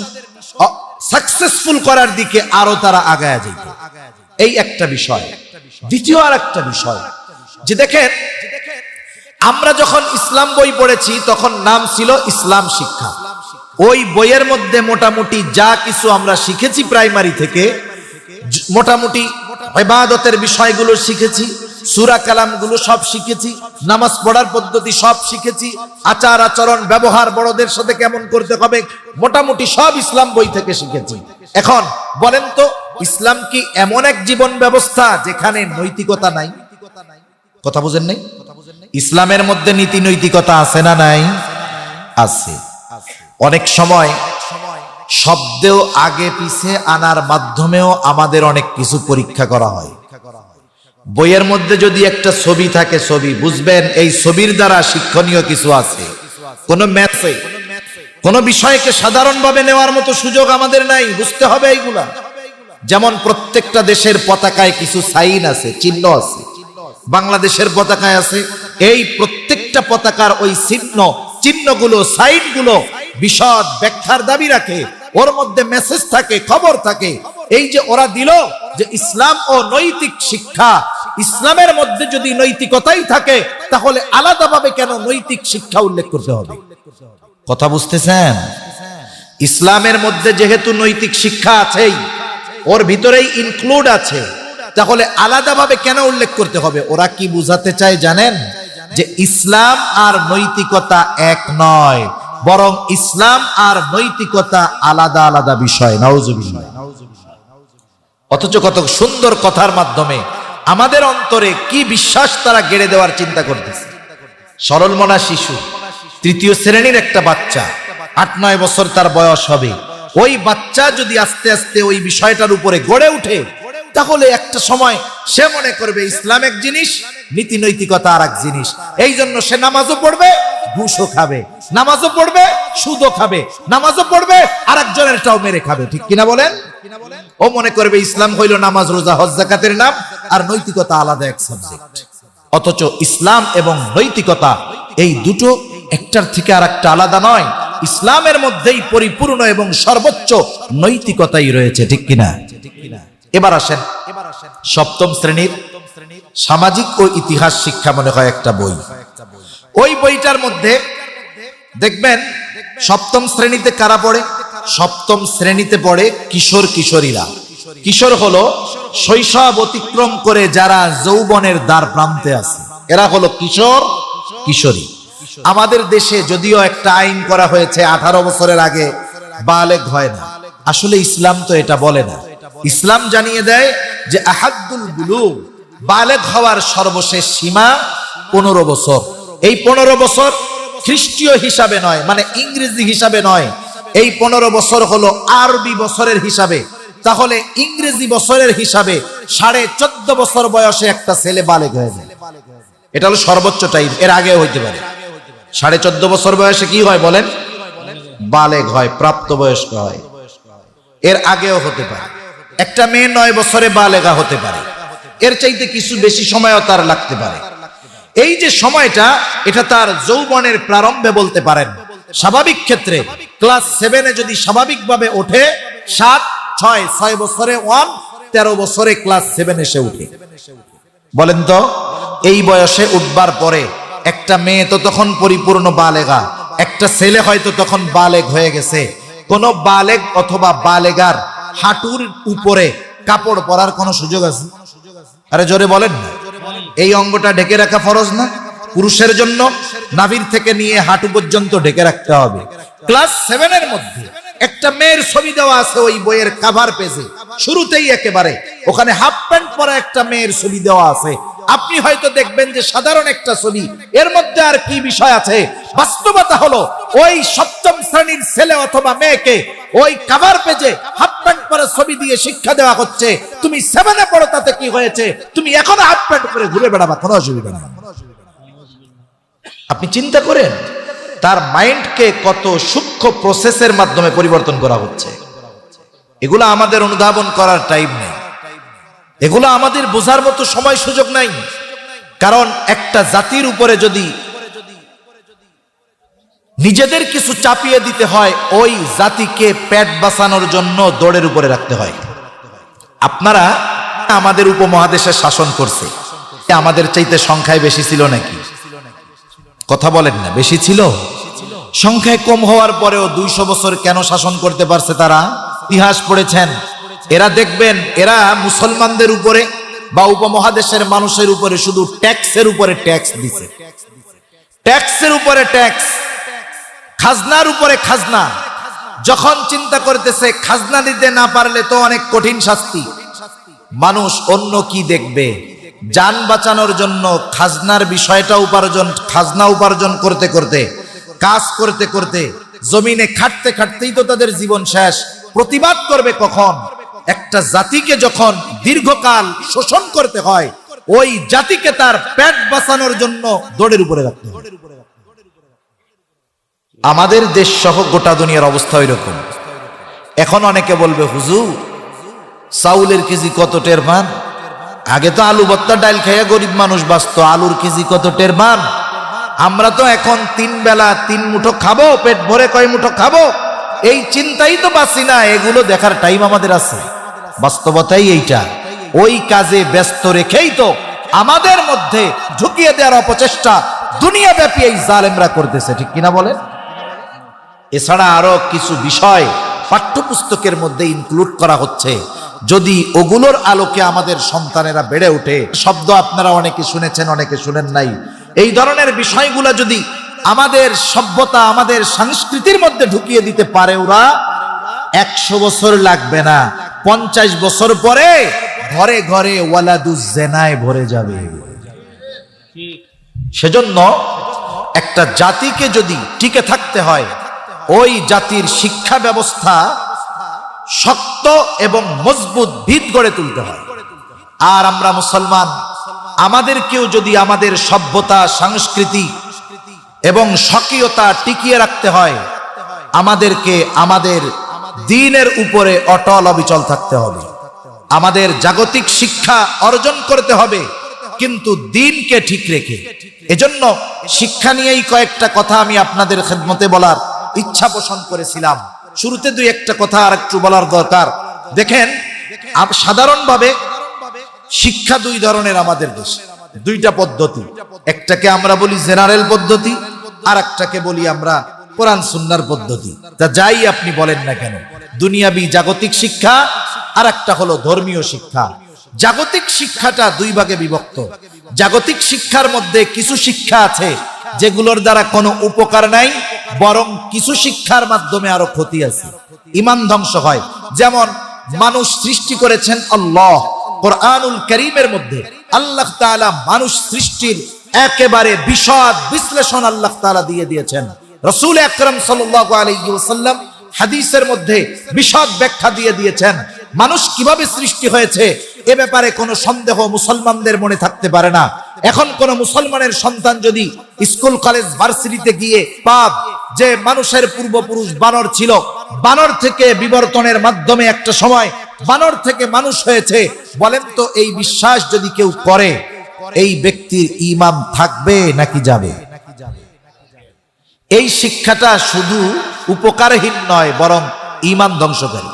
সাকসেসফুল করার দিকে আরো তারা আগায়া যেত। এই একটা বিষয়। দ্বিতীয় আর একটা বিষয় যে দেখেন, আমরা যখন ইসলাম বই পড়েছি তখন নাম ছিল ইসলাম শিক্ষা। ওই বইয়ের মধ্যে মোটামুটি যা কিছু আমরা শিখেছি প্রাইমারি থেকে, মোটামুটি ইবাদতের বিষয়গুলো শিখেছি, সূরা কালামগুলো সব শিখেছি, নামাজ পড়ার পদ্ধতি সব শিখেছি, আচার আচরণ ব্যবহার বড়দের সাথে কেমন করতে হবে, মোটামুটি সব ইসলাম বই থেকে শিখেছি। এখন বলেন তো, ইসলাম কি এমন এক জীবন ব্যবস্থা যেখানে নৈতিকতা নাই? কথা বুঝেন নাই? ইসলামের মধ্যে নীতি নৈতিকতা আছে না নাই? আছে। অনেক সময় শব্দেও আগে পিছে আনার মাধ্যমেও আমাদের অনেক কিছু পরীক্ষা করা হয়। বইয়ের মধ্যে যদি একটা ছবি থাকে, ছবি বুঝবেন এই ছবির দ্বারা শিক্ষণীয় কিছু আছে। কোন ম্যাথে কোন বিষয়কে সাধারণভাবে নেওয়ার মতো সুযোগ আমাদের নাই, বুঝতে হবে এইগুলা। যেমন প্রত্যেকটা দেশের পতাকায় কিছু সাইন আছে, চিহ্ন আছে। বাংলাদেশের পতাকায় আছে। এই প্রত্যেকটা পতাকার ওই চিহ্নগুলো, সাইনগুলো বিশদ ব্যাখ্যার দাবি রাখে, ওর মধ্যে মেসেজ থাকে, খবর থাকে। এই যে ওরা দিল যে ইসলাম ও নৈতিক শিক্ষা, ইসলামের মধ্যে যদি নৈতিকতাই থাকে তাহলে আলাদাভাবে কেন নৈতিক শিক্ষা উল্লেখ করতে হবে? কথা বুঝতেছেন? ইসলামের মধ্যে যেহেতু নৈতিক শিক্ষা আছেই, ওর ভিতরেই ইনক্লুড আছে, তাহলে আলাদাভাবে কেন উল্লেখ করতে হবে? ওরা কি বুঝাতে চায় জানেন? যে ইসলাম আর নৈতিকতা এক নয়, বরং ইসলাম আর নৈতিকতা আলাদা আলাদা বিষয়। নাউজুবিল্লাহ। অথচ কত সুন্দর কথার মাধ্যমে আমাদের অন্তরে কি বিশ্বাস তারা গেড়ে দেওয়ার চিন্তা করতেছে। সরল মনা শিশু, তৃতীয় শ্রেণীর একটা বাচ্চা, 8-9 বছর তার বয়স হবে। ওই বাচ্চা যদি আস্তে আস্তে ওই বিষয়টার উপরে গড়ে উঠে, তাহলে একটা সময় সে মনে করবে ইসলাম এক জিনিস, নীতি নৈতিকতা আর এক জিনিস। এই জন্য সে নামাজও পড়বে, ঘুষও খাবে, নামাজও পড়বে, সুদও খাবে, নামাজও পড়বে, আর একজনেরটাও মেরে খাবে। ঠিক কিনা বলেন? ও মনে করবে ইসলাম হইল নামাজ, রোজা, হজ, যাকাতের নাম, আর নৈতিকতা আলাদা এক সাবজেক্ট। অথচ ইসলাম এবং নৈতিকতা এই দুটো একটার থেকে আর একটা আলাদা নয়। ইসলামের মধ্যেই পরিপূর্ণ এবং সর্বোচ্চ নৈতিকতাই রয়েছে। ঠিক কিনা? এবার আসেন, সপ্তম শ্রেণীর সামাজিক ও ইতিহাস শিক্ষা মনে হয় একটা বই। ওই বইটার মধ্যে দেখবেন সপ্তম শ্রেণীতে কারা পড়ে? সপ্তম শ্রেণীতে পড়ে কিশোর কিশোরীরা। কিশোর হলো শৈশব অতিক্রম করে যারা যৌবনের দ্বার প্রান্তে আছে, এরা হলো কিশোর কিশোরী। আমাদের দেশে যদিও একটা আইন করা হয়েছে 18 বছরের আগে বালেগ হয় না, আসলে ইসলাম তো এটা বলে না। ইসলাম জানিয়ে দেয় যে আহাদ্দুল বুলুগ, বালেগ হওয়ার সর্বশেষ সীমা 15 বছর। এই 15 বছর খ্রিস্টীয় হিসাবে নয়, মানে ইংরেজি হিসাবে নয়, এই 15 বছর হলো আরবি বছরের হিসাবে। তাহলে ইংরেজি বছরের হিসাবে 14.5 বছর বয়সে একটা ছেলে বালেগ হয়ে যায়। এটা হলো সর্বোচ্চ টাইম। এর আগে হইতে পারে। 14.5 বছর বয়সে কি হয় বলেন? বালেগ হয়, প্রাপ্তবয়স্ক হয়। এর আগেও হতে পারে। একটা মেয়ে 9 বছরে বালেগা হতে পারে, এর চাইতে কিছু বেশি সময়ও তার লাগতে পারে। এই যে সময়টা, এটা তার যৌবনের প্রারম্ভে বলতে পারেন। স্বাভাবিক ক্ষেত্রে ক্লাস 7-এ যদি স্বাভাবিকভাবে ওঠে, 7, 6 বছরে 1, 13 বছরে ক্লাস 7 এসে উঠে। বলেন তো, এই বয়সে উঠবার পরে একটা মেয়ে তো তখন পরিপূর্ণ বালেগা, একটা ছেলে হয়তো তখন বালেগ হয়ে গেছে। কোন বালেগ অথবা বালেগার হাঁটুর উপরে কাপড় পরার কোন সুযোগ আছে? আরে জোরে বলেন না। এই অঙ্গটা ঢেকে রাখা ফরজ না? পুরুষের জন্য নাভির থেকে নিয়ে হাঁটু পর্যন্ত ঢেকে রাখতে হবে। ক্লাস 7-এর মধ্যে একটা মেয়ের ছবি দেওয়া আছে ওই বইয়ের কভার পেজে, শুরুতেই একেবারে ওখানে হাফ প্যান্ট পরা একটা মেয়ের ছবি দেওয়া আছে। আপনি হয়তো দেখবেন যে সাধারণ একটা ছবি, এর মধ্যে আর কি বিষয় আছে? বাস্তবতা হলো ওই সপ্তম শ্রেণীর ছেলে অথবা মেয়েকে ওই কভার পেজে হাফ প্যান্ট পরা ছবি দিয়ে শিক্ষা দেওয়া হচ্ছে, তুমি 7-এ পড়ো, তাতে কি হয়েছে? তুমি এখনো হাফ প্যান্ট পরে ঘুরে বেড়াবা, কোনো অসুবিধা নেই। আপনি চিন্তা করেন তার মাইন্ডকে কত সূক্ষ্ম প্রসেসের মাধ্যমে পরিবর্তন করা হচ্ছে। এগুলো আমাদের অনুধাবন করার টাইম নেই, এগুলো আমাদের বোঝার মতো সময় সুযোগ নাই। কারণ একটা জাতির উপরে যদি নিজেদের কিছু চাপিয়ে দিতে হয়, ওই জাতিকে পেট বাঁচানোর জন্য দৌড়ের উপরে রাখতে হয়। আপনারা আমাদের উপমহাদেশে শাসন করছে, আমাদের চাইতে সংখ্যায় বেশি ছিল নাকি? কথা বলেন না, বেশি ছিল? সংখ্যায় কম হওয়ার পরেও 200 বছর কেন শাসন করতে পারছে তারা? ইতিহাস পড়েছেন, এরা দেখবেন এরা মুসলমানদের উপরে বা উপমহাদেশের মানুষের উপরে শুধু ট্যাক্সের উপরে ট্যাক্স দিছে, ট্যাক্সের উপরে ট্যাক্স, খাজনার উপরে খাজনা। যখন চিন্তা করতেছে খাজনা দিতে না পারলে তো অনেক কঠিন শাস্তি, মানুষ অন্য কি দেখবে? জান বাঁচানোর জন্য খাজনার বিষয়টা খাজনা উপার্জন করতে করতে, কাজ করতে করতে, জমিনে খাটতে খাটতেই তো তাদের জীবন শেষ। প্রতিবাদ করবে কখন? একটা জাতিকে যখন দীর্ঘকাল শোষণ করতে হয়, ওই জাতিকে তার পেট বাঁচানোর জন্য দৌড়ের উপরে রাখতে হয়। আমাদের দেশ সহ গোটা দুনিয়ার অবস্থা এরকম। এখন অনেকে বলবে, হুজুর চাউলের কেজি কত টের পান? আগে তো আলু ভর্তা ডাল খাইয়া গরিব মানুষ বাঁচতো, আলুর কেজি কত টের পান? আমরা তো এখন 3 বেলা 3 মুঠো খাবো, পেট ভরে কয় মুঠো খাবো, এই চিন্তাই তো বাঁচি না। এগুলো দেখার টাইম আমাদের আছে? বাস্তবতাই এইটা। ওই কাজে ব্যস্ত রেখেই তো আমাদের মধ্যে ঢুকিয়ে দেওয়ার অপচেষ্টা দুনিয়াব্যাপী এই জালেমরা করতেছে, ঠিক কিনা বলে? এছাড়া আরো কিছু বিষয় পাঠ্যপুস্তকের মধ্যে ইনক্লুড করা হচ্ছে, যদি ওগুলোর আলোকে আমাদের সন্তানেরা বেড়ে ওঠে। শব্দ আপনারা অনেকে শুনেছেন, অনেকে শুনেন নাই। এই ধরনের বিষয়গুলো যদি আমাদের সভ্যতা, আমাদের সংস্কৃতির মধ্যে ঢুকিয়ে দিতে পারে ওরা, 100 বছর লাগবে না, 50 বছর পরে ঘরে ঘরে ওয়ালাদুজ জেনায় ভরে যাবে। সেজন্য একটা জাতিকে যদি টিকে থাকতে হয়, ওই জাতির শিক্ষা ব্যবস্থা শক্ত এবং মজবুত ভিত গড়ে তুলতে হয়। আর আমরা মুসলমান, আমাদেরকেও যদি আমাদের সভ্যতা, সংস্কৃতি এবং স্বকীয়তা টিকিয়ে রাখতে হয়, আমাদেরকে আমাদের দ্বীনের উপরে অটল অবিচল থাকতে হবে। আমাদের জাগতিক শিক্ষা অর্জন করতে হবে, কিন্তু দ্বীনকে ঠিক রেখে। এজন্য শিক্ষা নিয়েই কয়েকটা কথা আমি আপনাদের খেদমতে বলার ইচ্ছা পোষণ করেছিলাম। শুরুতে দুই একটা কথা আর একটু বলার দরকার। দেখেন, সাধারণভাবে শিক্ষা দুই ধরনের আমাদের দেশে, দুইটা পদ্ধতি। একটাকে আমরা বলি জেনারেল পদ্ধতি, আর একটাকে বলি আমরা কোরআন সুন্নাহর পদ্ধতি। তা যাই আপনি বলেন না কেন, দুনিয়াবি জাগতিক শিক্ষা আর একটা হলো ধর্মীয় শিক্ষা। জাগতিক শিক্ষাটা দুই ভাগে বিভক্ত। জাগতিক শিক্ষার মধ্যে কিছু শিক্ষা আছে যেগুলোর দ্বারা কোনো উপকার নাই, বরং কিছু শিক্ষার মাধ্যমে আরো ক্ষতি আছে, ঈমান ধ্বংস হয়। যেমন মানুষ সৃষ্টি করেছেন আল্লাহ। কোরআনুল কারীমের মধ্যে আল্লাহ তাআলা মানুষ সৃষ্টির একেবারে বিশদ বিশ্লেষণ আল্লাহ তাআলা দিয়ে দিয়েছেন। রাসূল আকরাম সাল্লাল্লাহু আলাইহি ওয়াসাল্লাম হাদিসের মধ্যে বিশদ ব্যাখ্যা দিয়ে দিয়েছেন। মানুষ কিভাবে সৃষ্টি হয়েছে এ ব্যাপারে কোনো সন্দেহ মুসলমানদের মনে থাকতে পারে না। এখন কোন মুসলমানের সন্তান যদি স্কুল, কলেজ, ভার্সিটিতে গিয়ে পাব যে মানুষের পূর্বপুরুষ বানর ছিল, বানর থেকে বিবর্তনের মাধ্যমে একটা সময় বানর থেকে মানুষ হয়েছে, বলেন তো এই বিশ্বাস যদি কেউ করে, এই ব্যক্তির ঈমান থাকবে নাকি যাবে? এই শিক্ষাটা শুধু উপকারহীন নয়, বরং ঈমান ধ্বংসকারী।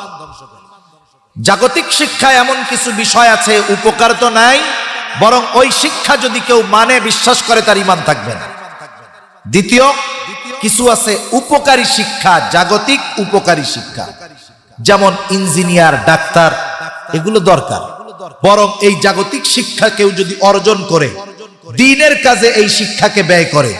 জাগতিক শিক্ষায় এমন কিছু বিষয় আছে, উপকার তো নাই, বরং ওই শিক্ষা যদি কেউ মানে, বিশ্বাস করে, তার ঈমান থাকবে না। দ্বিতীয় কিছু আছে উপকারী শিক্ষা, জাগতিক উপকারী শিক্ষা, যেমন ইঞ্জিনিয়ার, ডাক্তার, এগুলো দরকার। বরং এই জাগতিক শিক্ষা কেউ যদি অর্জন করে, দ্বীনের কাজে এই শিক্ষাকে ব্যয় করে,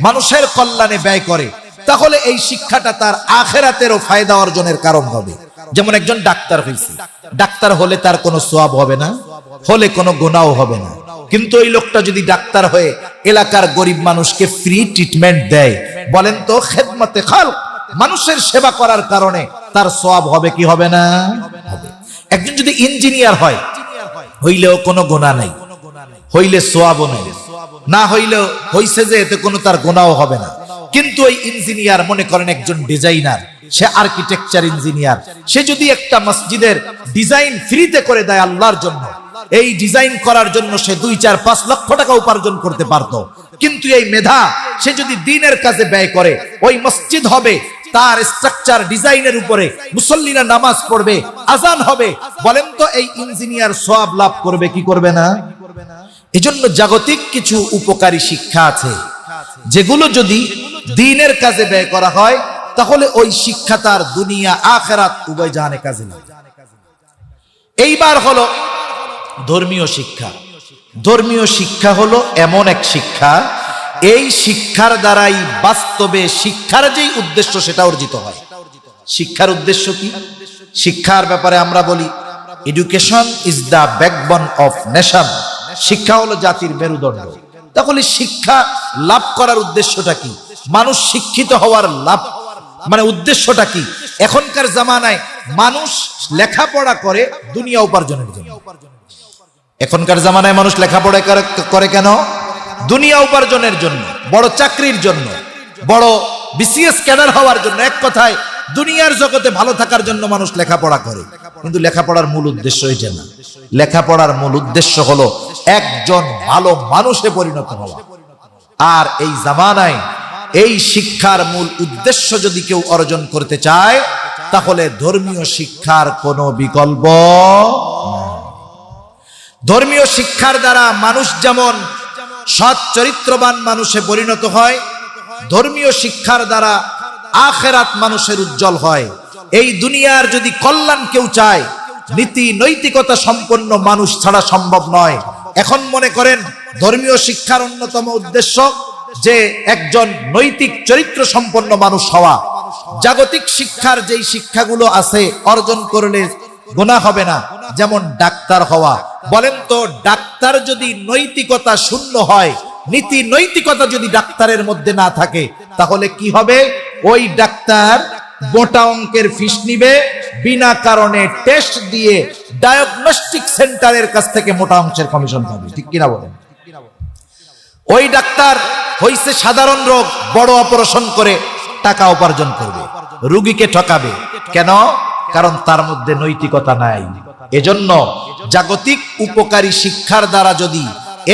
মানুষের কল্যাণে ব্যয় করে, তাহলে এই শিক্ষাটা তার আখিরাতেরও ফায়দা অর্জনের কারণ হবে। যেমন একজন ডাক্তার হয়েছে, ডাক্তার হলে তার কোনো সওয়াব হবে না, হলে কোনো গুনাহও হবে না। কিন্তু এই লোকটা যদি ডাক্তার হয়ে এলাকার গরিব মানুষকে ফ্রি ট্রিটমেন্ট দেয়, বলেন তো খেদমতে খালক, মানুষের সেবা করার কারণে তার সওয়াব হবে কি হবে না? হবে। একজন যদি ইঞ্জিনিয়ার হয়, হইলেও কোনো গুনাহ নাই, হইলে সওয়াবও নাই, না হইলেও হইছে যে এতে কোনো তার গুনাহও হবে না। কিন্তু ওই ইঞ্জিনিয়ার, মনে করেন একজন ডিজাইনার, সে আর্কিটেকচার ইঞ্জিনিয়ার, সে যদি একটা মসজিদের ডিজাইন ফ্রিতে করে দেয় আল্লাহর জন্য, এই ডিজাইন করার জন্য সে 2-4-5 লক্ষ টাকা উপার্জন করতে পারত। কিন্তু এই মেধা সে যদি দ্বীনের কাজে ব্যয় করে, ওই মসজিদ হবে তার স্ট্রাকচার ডিজাইনের উপরে, মুসল্লিরা নামাজ পড়বে, আজান হবে, বলেন তো এই ইঞ্জিনিয়ার সওয়াব লাভ করবে কি করবে না? এজন্য জাগতিক কিছু উপকারী শিক্ষা আছে, যেগুলো যদি দ্বীনের কাজে ব্যয় করা হয়, তাহলে ওই শিক্ষা তার দুনিয়া আখিরাত উভয় জাহানে কাজে লাগে। এইবার হলো ধর্মীয় শিক্ষা। ধর্মীয় শিক্ষা হলো এমন এক শিক্ষা, এই শিক্ষার দ্বারাই বাস্তবে শিক্ষার যেই উদ্দেশ্য সেটা অর্জিত হয়। শিক্ষার উদ্দেশ্য কি? শিক্ষার ব্যাপারে আমরা বলি education is the backbone of nation. শিক্ষা হলো জাতির মেরুদণ্ড। তাহলে শিক্ষা লাভ করার উদ্দেশ্যটা কি? মানুষ শিক্ষিত হওয়ার লাভ মানে উদ্দেশ্যটা কি? এখনকার জামানায় মানুষ লেখাপড়া করে দুনিয়া উপার্জনের জন্য। এখনকার জামানায় মানুষ লেখাপড়া করে কেন? দুনিয়া উপার্জনের জন্য, বড় চাকরির জন্য, বড় বিসিএস ক্যাডার হওয়ার জন্য। এক কথায় দুনিয়ার জগতে ভালো থাকার জন্য মানুষ লেখাপড়া করে। কিন্তু লেখাপড়ার মূল উদ্দেশ্য এটা না। লেখাপড়ার মূল উদ্দেশ্য হলো একজন ভালো মানুষে পরিণত হওয়া। আর এই জামানায় এই শিক্ষার মূল উদ্দেশ্য যদি কেউ অর্জন করতে চায়, তাহলে ধর্মীয় শিক্ষার কোনো বিকল্প নাই। ধর্মীয় শিক্ষার দ্বারা মানুষ যেমন সৎ চরিত্রবান মানুষে পরিণত হয়, ধর্মীয় শিক্ষার দ্বারা আখিরাত মানুষের উজ্জ্বল হয়। এই দুনিয়ার যদি কল্যাণ কেউ চায়, নীতি নৈতিকতা সম্পন্ন মানুষ ছাড়া সম্ভব নয়। এখন মনে করেন ধর্মীয় শিক্ষার অন্যতম উদ্দেশ্য যে একজন নৈতিক চরিত্র সম্পন্ন মানুষ হওয়া। জাগতিক শিক্ষার যেই শিক্ষাগুলো আছে অর্জন করলে গুনাহ হবে না, যেমন ডাক্তার হওয়া। বলেন তো, ডাক্তার যদি নৈতিকতা শূন্য হয়, নীতি নৈতিকতা যদি ডাক্তারের মধ্যে না থাকে, তাহলে কি হবে? ওই ডাক্তার মোটা অঙ্কের ফিস নিবে, বিনা কারণে টেস্ট দিয়ে ডায়াগনস্টিক সেন্টারের কাছ থেকে মোটা অঙ্কের কমিশন পাবে। ঠিক কিনা বলেন? ওই ডাক্তার হইছে সাধারণ রোগ, বড় অপারেশন করে টাকা উপার্জন করবে, রোগীকে ঠকাবে। কেন? কারণ তার মধ্যে নৈতিকতা নাই। এজন্য জাগতিক উপকারী শিক্ষার দ্বারা যদি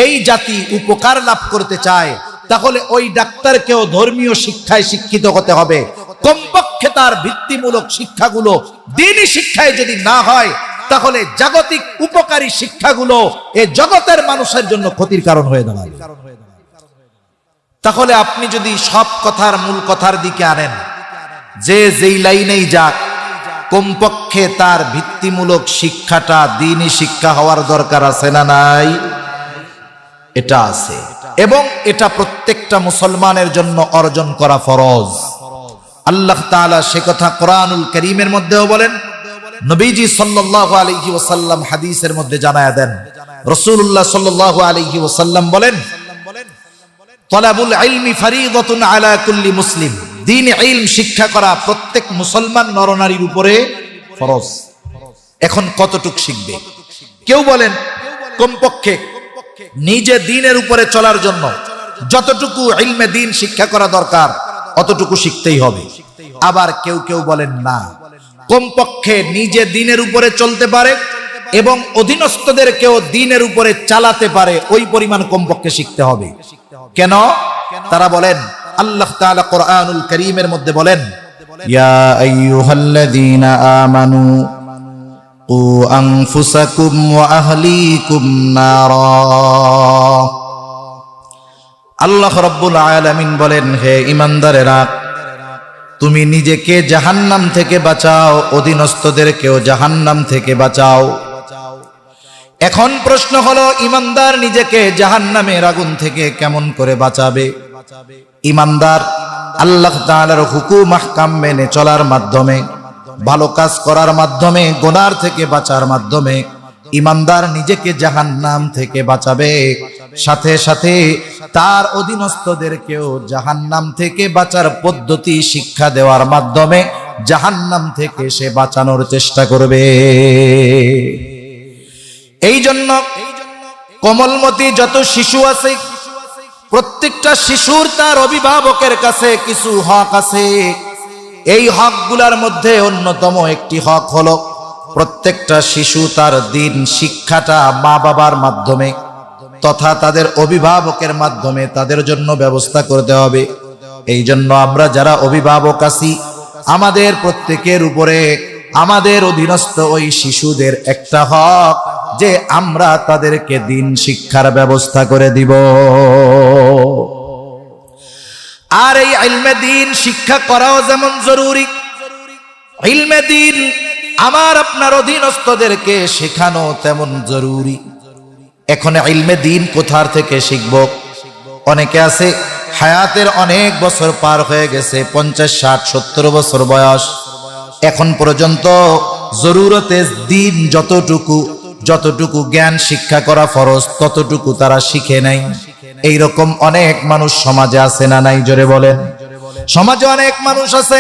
এই জাতি উপকার লাভ করতে চায়, তাহলে ওই ডাক্তারকেও ধর্মীয় শিক্ষায় শিক্ষিত হতে হবে। কমপক্ষে তার ভিত্তিমূলক শিক্ষাগুলো দ্বীনি শিক্ষায় যদি না হয়, তাহলে জাগতিক উপকারী শিক্ষাগুলো এ জগতের মানুষের জন্য ক্ষতির কারণ হয়ে দাঁড়াবে। তাহলে আপনি যদি সব কথার মূল কথার দিকে আনেন, যে যেই লাইনেই যাক, কমপক্ষে তার ভিত্তিমূলক শিক্ষাটা দ্বীনি শিক্ষা হওয়ার দরকার আছে না নাই? এটা আছে, এবং এটা প্রত্যেকটা মুসলমানের জন্য অর্জন করা ফরজ। আল্লাহ তাআলা সে কথা কোরআনুল কারীমের মধ্যেও বলেন, নবীজি সাল্লাল্লাহু আলাইহি ওয়াসাল্লাম হাদিসের মধ্যে জানায়া দেন। রাসূলুল্লাহ সাল্লাল্লাহু আলাইহি ওয়াসাল্লাম বলেন, তলাবুল ইলমি ফরিদাতুন আলা কুল্লি মুসলিম। দ্বীন ইলম শিক্ষা করা প্রত্যেক মুসলমান নরনারীর উপরে ফরজ। এখন কতটুক শিখবে? কেউ বলেন কমপক্ষে নিজে দ্বীনের উপরে চলার জন্য যতটুকু ইলমে দ্বীন শিক্ষা করা দরকার অতটুকু শিখতেই হবে। আবার কেউ কেউ বলেন না, কমপক্ষে নিজে দ্বীনের উপরে চলতে পারে এবং অধীনস্থদেরকেও দ্বীনের উপরে চালাতে পারে, ওই পরিমাণ কমপক্ষে শিখতে হবে। কেন? তারা বলেন, আল্লাহ তাআলা কোরআনুল কারীমের মধ্যে বলেন, ইয়া আইয়ুহাল্লাযীনা আমানু কু আনফুসাকুম ওয়া আহলিকুম নারা। আল্লাহ রাব্বুল আলামিন বলেন, হে ঈমানদারেরা, তুমি নিজেকে জাহান্নাম থেকে বাঁচাও, অধীনস্থদেরকেও জাহান্নাম থেকে বাঁচাও। এখন প্রশ্ন হলো, ঈমানদার নিজেকে জাহান্নামের আগুন থেকে কেমন করে বাঁচাবে? ঈমানদার আল্লাহ তাআলার হুকুম আহকাম মেনে চলার মাধ্যমে, ভালো কাজ করার মাধ্যমে, গুনার থেকে বাঁচার মাধ্যমে ঈমানদার নিজেকে জাহান্নাম থেকে বাঁচাবে। সাথে সাথে তার অধীনস্থদেরকেও জাহান্নাম থেকে বাঁচার পদ্ধতি শিক্ষা দেওয়ার মাধ্যমে জাহান্নাম থেকে সে বাঁচানোর চেষ্টা করবে। এই জন্য কোমলমতি যত শিশু আছে, প্রত্যেকটা শিশুর তার অভিভাবকের কাছে কিছু হক আছে। এই হকগুলোর মধ্যে অন্যতম একটি হক হলো প্রত্যেকটা শিশু তার দ্বীন শিক্ষাটা মা বাবার মাধ্যমে তথা তাদের অভিভাবকের মাধ্যমে তাদের জন্য ব্যবস্থা করতে হবে। এই জন্য আমরা যারা অভিভাবক আছি, আমাদের প্রত্যেকের উপরে আমাদের অধীনস্থ ওই শিশুদের একটা হক যে আমরা তাদেরকে দ্বীন শিক্ষার ব্যবস্থা করে দিব। আর এই ইলমে দ্বীন শিক্ষা করাও যেমন জরুরি, ইলমে দ্বীন আমার আপনার অধীনস্থদেরকে শেখানো তেমন জরুরি। এখন ইলমে দ্বীন কোথার থেকে শিখব? অনেকে আছে হায়াতের অনেক বছর পার হয়ে গেছে, 50, 60, 70 বছর বয়স, এখন পর্যন্ত জরুরতে দ্বীন যতটুকু জ্ঞান শিক্ষা করা ফরজ ততটুকু তারা শিখে নাই। এইরকম অনেক মানুষ সমাজে আছে না নাই? জোরে বলেন। সমাজে অনেক মানুষ আছে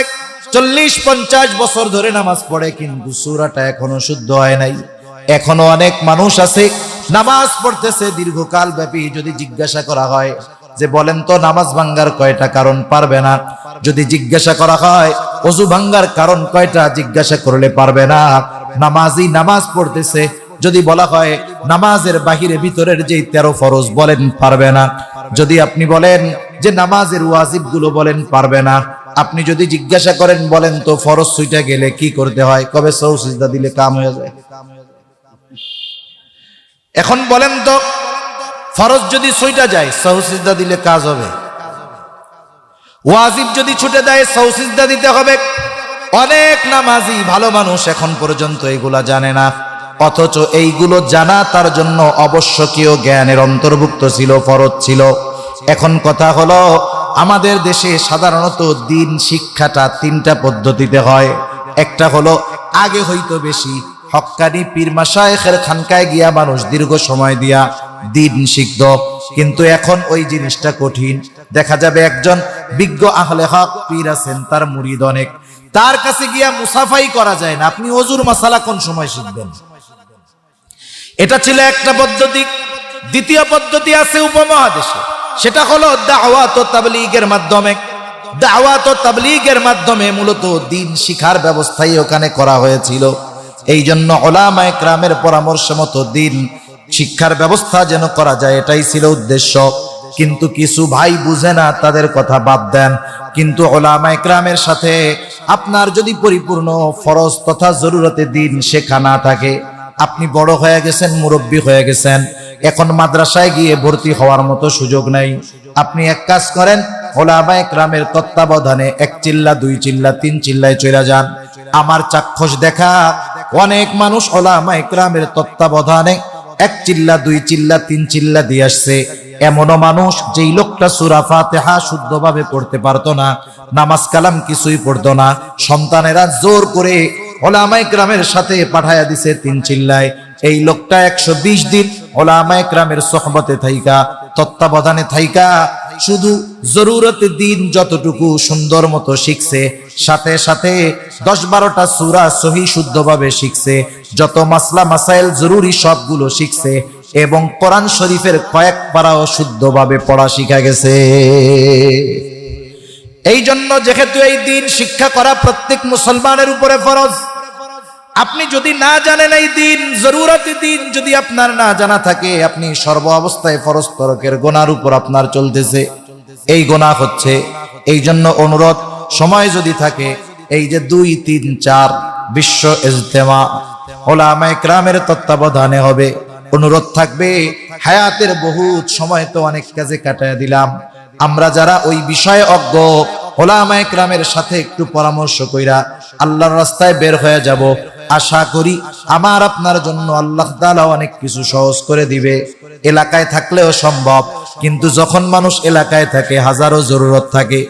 40-50 বছর ধরে নামাজ পড়ে, কিন্তু সূরাটা এখনো শুদ্ধ হয় নাই। এখনো অনেক মানুষ আছে নামাজ পড়তেছে দীর্ঘকাল ব্যাপী, যদি জিজ্ঞাসা করা হয় যে বলেন তো নামাজ ভাঙ্গার কয়টা কারণ, পারবে না। যদি জিজ্ঞাসা করা হয় ওযু ভাঙ্গার কারণ কয়টা, জিজ্ঞাসা করলে পারবে না। নামাজি নামাজ পড়তেছে, যদি বলা হয় নামাজের বাহিরে ভিতরের যে 13 ফরজ, বলেন পারবে না। যদি আপনি বলেন যে নামাজের ওয়াজিব গুলো, বলেন পারবে না। আপনি যদি জিজ্ঞাসা করেন বলেন তো ফরজ ছুইটা গেলে কি করতে হয়, কবে সৌ সিজদা দিলে কাম হয়ে যায়। এখন বলেন তো, ফরজ যদি ছুটে যায় সহসিজদা দিলে কাজ হবে, ওয়াজিব যদি ছুটে দেয় সহসিজদা দিতে হবে। অনেক নামাজি ভালো মানুষ এখন পর্যন্ত এগুলা জানে না, অথচ এইগুলো জানা তার জন্য আবশ্যকীয় জ্ঞানের অন্তর্ভুক্ত ছিল, ফরজ ছিল। এখন কথা হলো, আমাদের দেশে সাধারণত দিন শিক্ষাটা তিনটা পদ্ধতিতে হয়। একটা হলো আগে হইতো বেশি হক্কানি পীর মাশায়েখের খানকায় গিয়া মানুষ দীর্ঘ সময় দিয়া দিন শিখত, কিন্তু এখন ওই জিনিসটা কঠিন। দেখা যাবে একজন বিজ্ঞ আহলে হক পীর আছেন, তার মুরিদ অনেক, তার কাছে গিয়া মুসাফাই করা যায় না। আপনি ওযুর মাসালা কোন সময় শিখবেন? এটা ছিল একটা পদ্ধতি। দ্বিতীয় পদ্ধতি আছে উপমহাদেশে, সেটা হলো দাওয়াত ও তাবলীগের মাধ্যমে। দাওয়াত ও তাবলীগের মাধ্যমে মূলত দিন শিখার ব্যবস্থাই ওখানে করা হয়েছিল। এই জন্য উলামায়ে কেরামের পরামর্শ মতো দিন শিক্ষার ব্যবস্থা যেন করা যায়, এটাই ছিল উদ্দেশ্য। কিন্তু কিছু ভাই বুঝে না, তাদের কথা বাদ দেন। কিন্তু উলামায়ে কেরামের সাথে আপনার যদি পরিপূর্ণ ফরজ তথা জরুরতে দিন শেখা না থাকে, আপনি বড় হয়ে গেছেন, মুরব্বী হয়ে গেছেন, এখন মাদ্রাসায় গিয়ে ভর্তি হওয়ার মতো সুযোগ নাই। আপনি এক কাজ করেন, উলামায়ে কেরামের তত্ত্বাবধানে 1 চিল্লা 2 চিল্লা 3 চিল্লায় চলে যান। আমার চাক্ষুষ দেখা অনেক মানুষ উলামায়ে কেরামের তত্ত্বাবধানে 1 চিল্লা 2 চিল্লা 3 চিল্লা দিয়ে আসছে। এমনও মানুষ যেই লোকটা সূরা ফাতিহা শুদ্ধভাবে পড়তে পারতো না, নামাজ কালাম কিছুই পড়তো না, সন্তানেরা জোর করে উলামায়ে কেরামের সাথে পাঠায়া দিছে 3 চিল্লায়। এই লোকটা 120 দিন উলামায়ে কেরামের সোহবতে থাইকা, তত্ত্বাবধানে থাইকা শুধু জরুরতে দিন যতটুকু সুন্দর মতো শিখছে, সাথে সাথে 10-12টা সূরা সহি শুদ্ধভাবে শিখছে, যত মাসলা মাসাইল জরুরি সবগুলো শিখছে, এবং কোরআন শরীফের কয়েক পারাও শুদ্ধভাবে পড়া শিখা গেছে। এই জন্য যেহেতু এই দিন শিক্ষা করা প্রত্যেক মুসলমানের উপরে ফরজ, আপনি যদি না জানেন এই দিন, জরুরতে দিন যদি আপনার না জানা থাকে, আপনি সর্ব অবস্থায় ফরজ তরকের গুনার উপর আপনার চলতেছে, এই গুনাহ হচ্ছে। এই জন্য অনুরোধ, সময় যদি থাকে, এই যে 2, 3, 4 বিশ্ব ইজতেমা উলামায়ে কেরামের তত্ত্বাবধানে হবে। অনুরোধ থাকবে, হায়াতের বহুত সময় তো অনেক কাজে কাটায় দিলাম, আমরা যারা ওই বিষয়ে অজ্ঞ, উলামায়ে কেরামের সাথে একটু পরামর্শ কইরা আল্লাহর রাস্তায় বের হয়ে যাব। আশা করি আমার আপনার জন্য আল্লাহ তাআলা অনেক কিছু সহজ করে দিবে। এলাকায় থাকলেও সম্ভব, কিন্তু যখন মানুষ এলাকায় থাকে হাজারো জরুরত থাকে,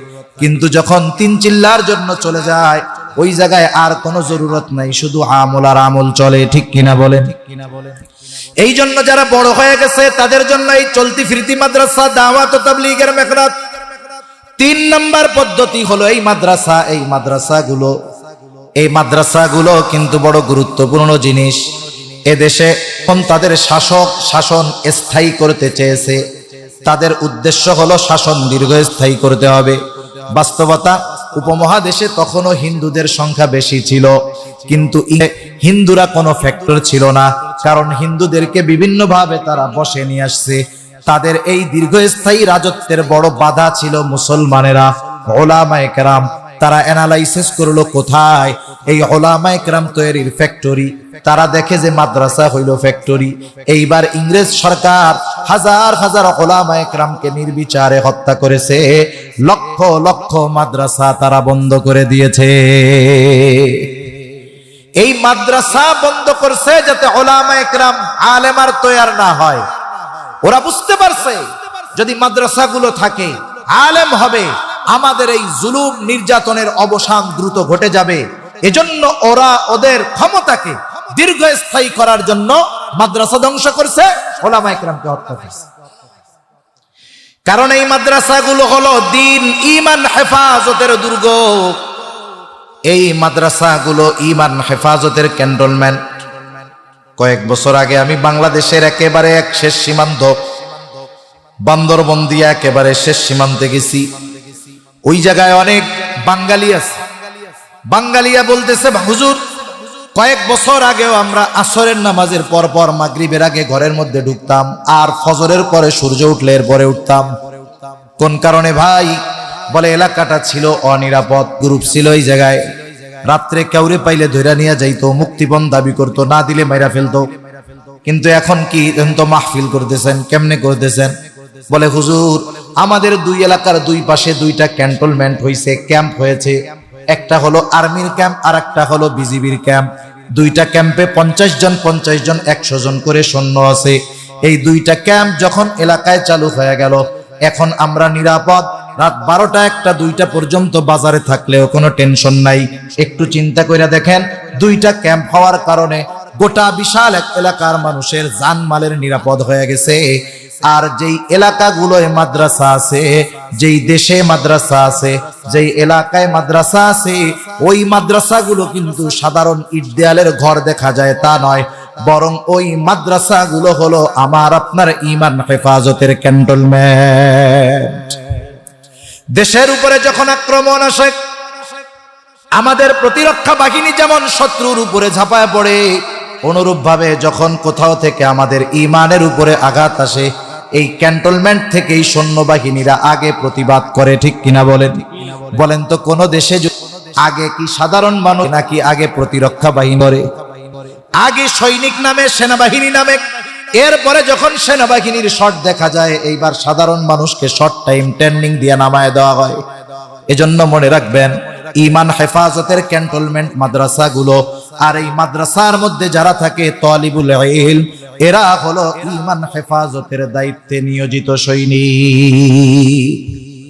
কিন্তু যখন 3 চিল্লার জন্য চলে যায়, ওই জায়গায় আর কোনো জরুরত নাই, শুধু আমল আর আমল চলে। ঠিক কিনা বলেন? এই জন্য যারা বড় হয়ে গেছে তাদের জন্য এই চলতি ফিরতি মাদ্রাসা, দাওয়াত ও তাবলীগের মেহনত। 3 নম্বর পদ্ধতি হলো এই মাদ্রাসা। এই মাদ্রাসাগুলো কিন্তু বড় গুরুত্বপূর্ণ জিনিস। এদেশে এখন তাদের শাসন স্থায়ী করতে চেয়েছে। তাদের উদ্দেশ্য হলো শাসন দীর্ঘস্থায়ী করতে হবে। বাস্তবতা, উপমহাদেশে তখনও হিন্দুদের সংখ্যা বেশি ছিল, কিন্তু হিন্দুরা কোনো ফ্যাক্টর ছিল না, কারণ হিন্দুদেরকে বিভিন্নভাবে তারা বসে নিয়ে আসছে। তাদের এই দীর্ঘস্থায়ী রাজত্বের বড় বাধা ছিল মুসলমানেরা, উলামায়ে কেরাম। তারা অ্যানালাইসিস করলো কোথায় এই উলামায়ে কেরাম তৈরির ফ্যাক্টরি। তারা দেখে যে মাদ্রাসা হইল ফ্যাক্টরি। এইবার ইংরেজ সরকার হাজার হাজার উলামায়ে কেরামকে নির্বিচারে হত্যা করেছে, লক্ষ লক্ষ মাদ্রাসা তারা বন্ধ করে দিয়েছে। এই মাদ্রাসা বন্ধ করছে যাতে উলামায়ে কেরাম আলেম আর তৈয়ার না হয়। ওরা বুঝতে পারছে যদি মাদ্রাসাগুলো থাকে, আলেম হবে, আমাদের এই জুলুম নির্যাতনের অবসান দ্রুত ঘটে যাবে। এজন্য ওরা ওদের ক্ষমতাকে দীর্ঘস্থায়ী করার জন্য মাদ্রাসা ধ্বংস করছে, উলামায়ে কেরামকে হত্যা করছে। কারণ এই মাদ্রাসাগুলো হলো দিন, ঈমান হেফাজতের দুর্গ। এই মাদ্রাসাগুলো ঈমান হেফাজতের ক্যান্টনমেন্ট। কয়েক বছর আগে আমি বাংলাদেশের একেবারে এক শেষ সীমান্ত বান্দরবন্দিয়া একেবারে শেষ সীমান্তে গেছি। ওই জায়গায় অনেক বাঙালি আছে। বাঙালিয়া বলতেছে, হুজুর, কয়েক বছর আগেও আমরা আসরের নামাজের পর পর মাগরিবের আগে ঘরের মধ্যে ঢুকতাম, আর ফজরের পরে সূর্য উঠলে এরপরে উঠতাম। কোন কারণে ভাই? বলে এলাকাটা ছিল অনিরাপদ, গ্রুপ ছিল এই জায়গায়। রাত্রে কাউরে পাইলে ধইরা নিয়ে যাইতো, মুক্তিপণ দাবি করতো, না দিলে মাইরা ফেলতো। কিন্তু এখন কি তো মাহফিল করতেছেন, কেমনে করতেছেন? বলে হুজুর আমাদের দুই এলাকার দুই পাশে দুইটা ক্যান্টনমেন্ট হয়েছে, ক্যাম্প হয়েছে। একটা হলো আর্মির ক্যাম্প আর একটা হলো বিজিবির ক্যাম্প। দুইটা ক্যাম্পে 50 জন 100 জন করে সৈন্য আছে। এই দুইটা ক্যাম্প যখন এলাকায় চালু হয়ে গেল, এখন আমরা নিরাপদ। রাত 12টা 1টা 2টা পর্যন্ত বাজারে থাকলেও কোনো টেনশন নাই। একটু চিন্তা করে দেখেন, দুইটা ক্যাম্প হওয়ার কারণে গোটা বিশাল এক এলাকার মানুষের জানমালের নিরাপদ হয়ে গেছে। আর যেই এলাকাগুলোয় মাদ্রাসা আছে, যেই দেশে মাদ্রাসা আছে, যেই এলাকায় মাদ্রাসা আছে, ওই মাদ্রাসাগুলো কিন্তু সাধারণ ইট দেয়ালের ঘর দেখা যায় তা নয়, বরং ওই মাদ্রাসাগুলো হলো আমার আপনার ঈমান হেফাজতের ক্যান্টনমেন্ট। দেশের উপরে যখন আক্রমণ আসে, আমাদের প্রতিরক্ষা বাহিনী যেমন শত্রুর উপরে ঝাঁপায় পড়ে, অনুরূপভাবে যখন কোথাও থেকে আমাদের ঈমানের উপরে আঘাত আসে, এই ক্যান্টনমেন্ট থেকেই সৈন্যবাহিনীরা আগে প্রতিবাদ করে। ঠিক কিনা বলেন? বলেন তো কোন দেশে আগে কি সাধারণ মানুষ নাকি আগে প্রতিরক্ষা বাহিনী করে? আগে সৈনিক নামে, সেনাবাহিনী নামে, এরপরে যখন সেনাবাহিনীর শর্ট দেখা যায়, এইবার সাধারণ মানুষকে শর্ট টাইম ট্রেনিং দিয়ে নামায় দেওয়া হয়। এজন্য মনে রাখবেন, ঈমান হেফাজতের ক্যান্টনমেন্ট মাদ্রাসাগুলো, আর এই মাদ্রাসার মধ্যে যারা থাকে তালিবুল ইলম, এরা হলো ঈমান হেফাজতের দায়িত্বে নিয়োজিত সৈনিক।